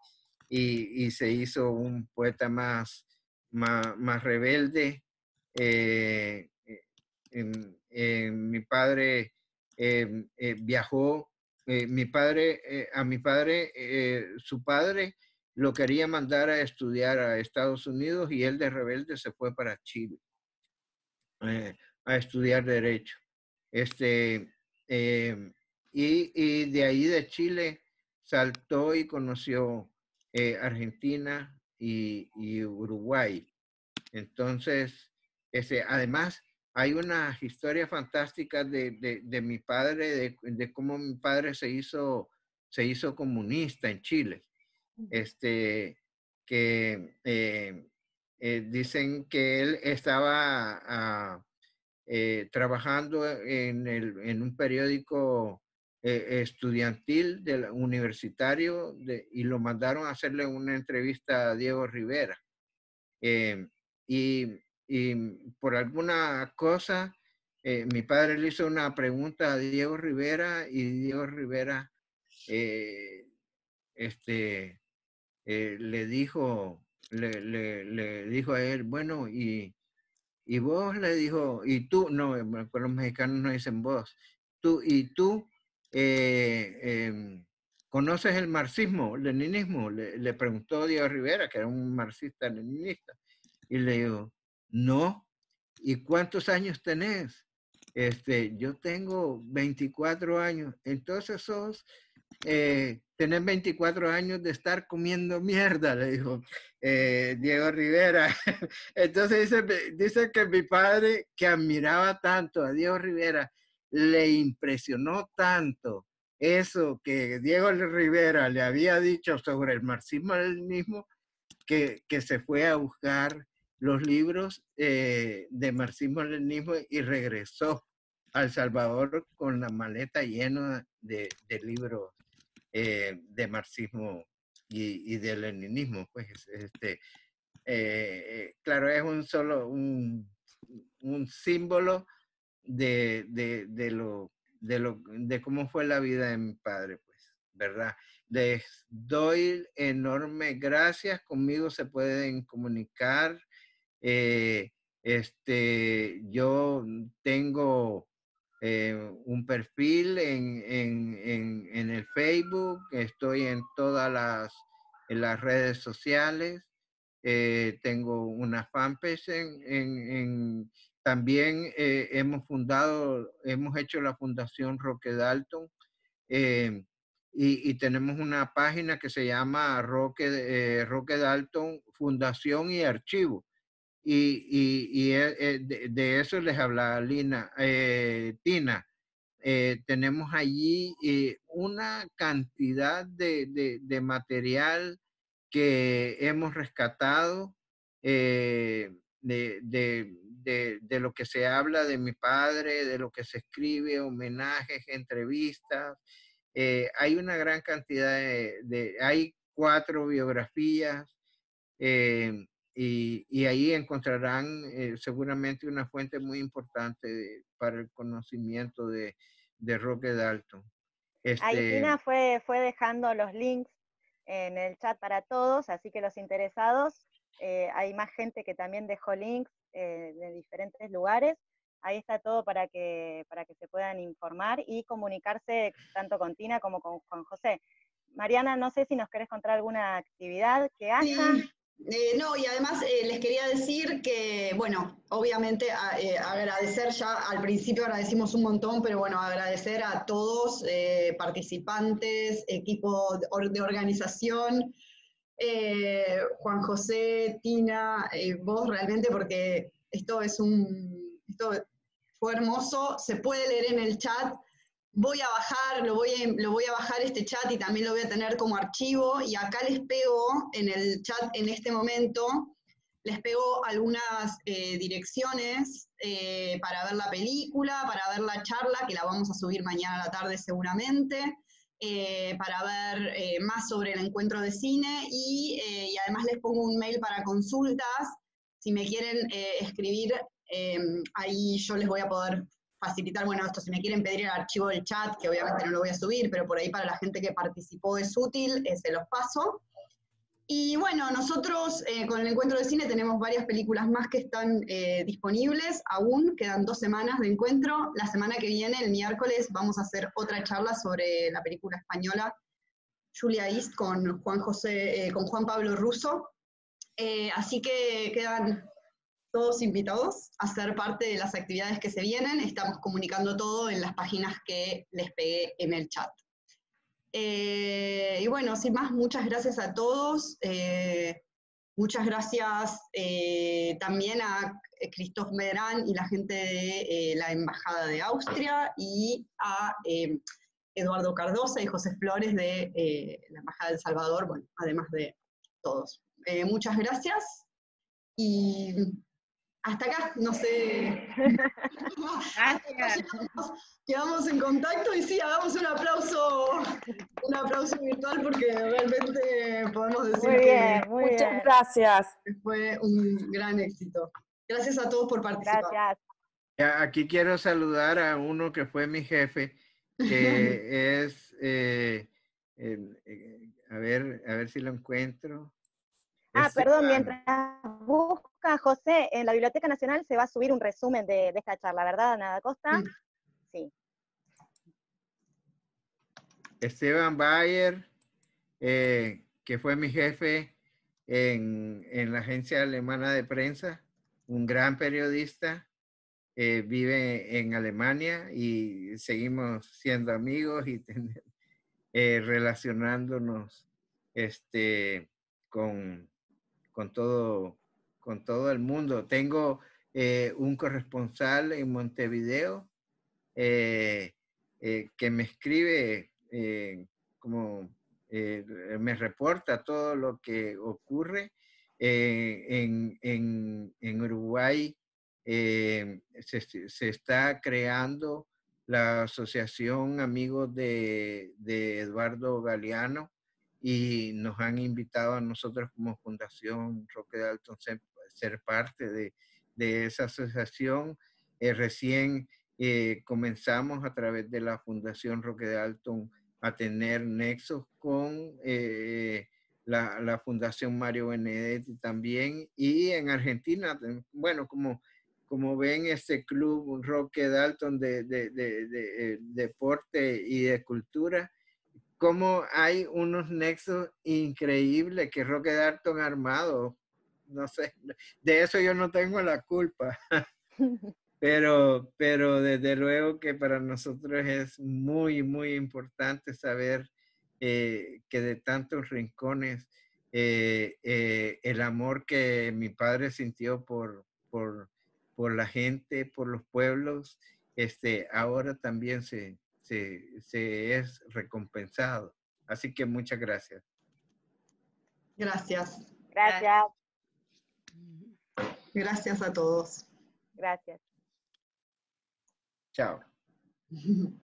[SPEAKER 4] se hizo un poeta más rebelde. Mi padre viajó. A mi padre, su padre lo quería mandar a estudiar a Estados Unidos y él de rebelde se fue para Chile a estudiar Derecho. Y de ahí de Chile saltó y conoció Argentina y Uruguay. Entonces, además, hay una historia fantástica de mi padre, de cómo mi padre se hizo comunista en Chile. Que dicen que él estaba trabajando en un periódico estudiantil universitario y lo mandaron a hacerle una entrevista a Diego Rivera. Y, y por alguna cosa, mi padre le hizo una pregunta a Diego Rivera y Diego Rivera le dijo a él, bueno, y vos, le dijo, y tú, no, con los mexicanos no dicen vos, tú ¿conoces el marxismo, leninismo? Le preguntó Diego Rivera, que era un marxista-leninista, y le dijo, no. ¿Y cuántos años tenés? Yo tengo 24 años. Entonces tenés 24 años de estar comiendo mierda, le dijo Diego Rivera. Entonces dice que mi padre, que admiraba tanto a Diego Rivera, le impresionó tanto eso que Diego Rivera le había dicho sobre el marxismo-leninismo, que se fue a buscar los libros de marxismo-leninismo y regresó a El Salvador con la maleta llena de libros de marxismo y de leninismo. Pues claro, es un símbolo de cómo fue la vida de mi padre, pues, ¿verdad? Les doy enormes gracias. Conmigo se pueden comunicar. Yo tengo un perfil en el Facebook, estoy en todas las redes sociales, tengo una fanpage también hemos hecho la Fundación Roque Dalton, y tenemos una página que se llama Roque Dalton Fundación y Archivo. Y de eso les hablaba Tina. Tenemos allí una cantidad de material que hemos rescatado, de lo que se habla de mi padre, de lo que se escribe, homenajes, entrevistas. Hay una gran cantidad hay 4 biografías, y ahí encontrarán seguramente una fuente muy importante para el conocimiento de Roque Dalton.
[SPEAKER 5] Ahí Tina fue dejando los links en el chat para todos, así que los interesados, hay más gente que también dejó links de diferentes lugares. Ahí está todo para que se puedan informar y comunicarse tanto con Tina como con Juan José. Mariana, no sé si nos querés contar alguna actividad que haya.
[SPEAKER 1] Sí. No, y además les quería decir que, bueno, obviamente agradecer, ya al principio agradecimos un montón, pero bueno, agradecer a todos, participantes, equipo de organización, Juan José, Tina, vos realmente, porque esto fue hermoso, se puede leer en el chat. Voy a bajar, lo voy a bajar este chat y también lo voy a tener como archivo, y acá les pego en el chat en este momento, les pego algunas direcciones para ver la película, para ver la charla, que la vamos a subir mañana a la tarde seguramente, para ver más sobre el encuentro de cine, y además les pongo un mail para consultas. Si me quieren escribir, ahí yo les voy a poder facilitar, bueno, esto, si me quieren pedir el archivo del chat, que obviamente no lo voy a subir, pero por ahí para la gente que participó es útil, se los paso. Y bueno, nosotros con el encuentro de cine tenemos varias películas más que están disponibles aún, quedan 2 semanas de encuentro. La semana que viene, el miércoles, vamos a hacer otra charla sobre la película española Julia East con Juan Pablo Russo. Así que quedan todos invitados a ser parte de las actividades que se vienen. Estamos comunicando todo en las páginas que les pegué en el chat. Y bueno, sin más, muchas gracias a todos. Muchas gracias también a Christoph Medrano y la gente de la Embajada de Austria, y a Eduardo Cardosa y José Flores de la Embajada de El Salvador, bueno, además de todos. Muchas gracias y hasta acá, no sé.
[SPEAKER 3] Gracias.
[SPEAKER 1] Quedamos en contacto, y sí, hagamos un aplauso virtual, porque realmente podemos decir que
[SPEAKER 5] Muchas
[SPEAKER 7] gracias.
[SPEAKER 1] fue un gran éxito. Gracias a todos por participar.
[SPEAKER 5] Gracias.
[SPEAKER 4] Aquí quiero saludar a uno que fue mi jefe, que es, a ver si lo encuentro.
[SPEAKER 5] Perdón, mientras busca José, en la Biblioteca Nacional se va a subir un resumen de esta charla, ¿verdad, Ana da Costa? Sí.
[SPEAKER 4] Esteban Bayer, que fue mi jefe en la agencia alemana de prensa, un gran periodista, vive en Alemania y seguimos siendo amigos y relacionándonos con todo el mundo. Tengo un corresponsal en Montevideo que me escribe, me reporta todo lo que ocurre. En Uruguay se está creando la Asociación Amigos de Eduardo Galeano, y nos han invitado a nosotros como Fundación Roque Dalton ser parte de esa asociación. Recién comenzamos a través de la Fundación Roque Dalton a tener nexos con la Fundación Mario Benedetti también, y en Argentina, bueno, como ven, este club Roque Dalton de deporte y de cultura, como hay unos nexos increíbles que Roque Dalton ha armado. No sé, de eso yo no tengo la culpa. Pero desde luego que para nosotros es muy, muy importante saber que de tantos rincones el amor que mi padre sintió por la gente, por los pueblos, ahora también se es recompensado. Así que muchas gracias.
[SPEAKER 1] Gracias.
[SPEAKER 5] Gracias.
[SPEAKER 1] Gracias a todos.
[SPEAKER 5] Gracias.
[SPEAKER 4] Chao.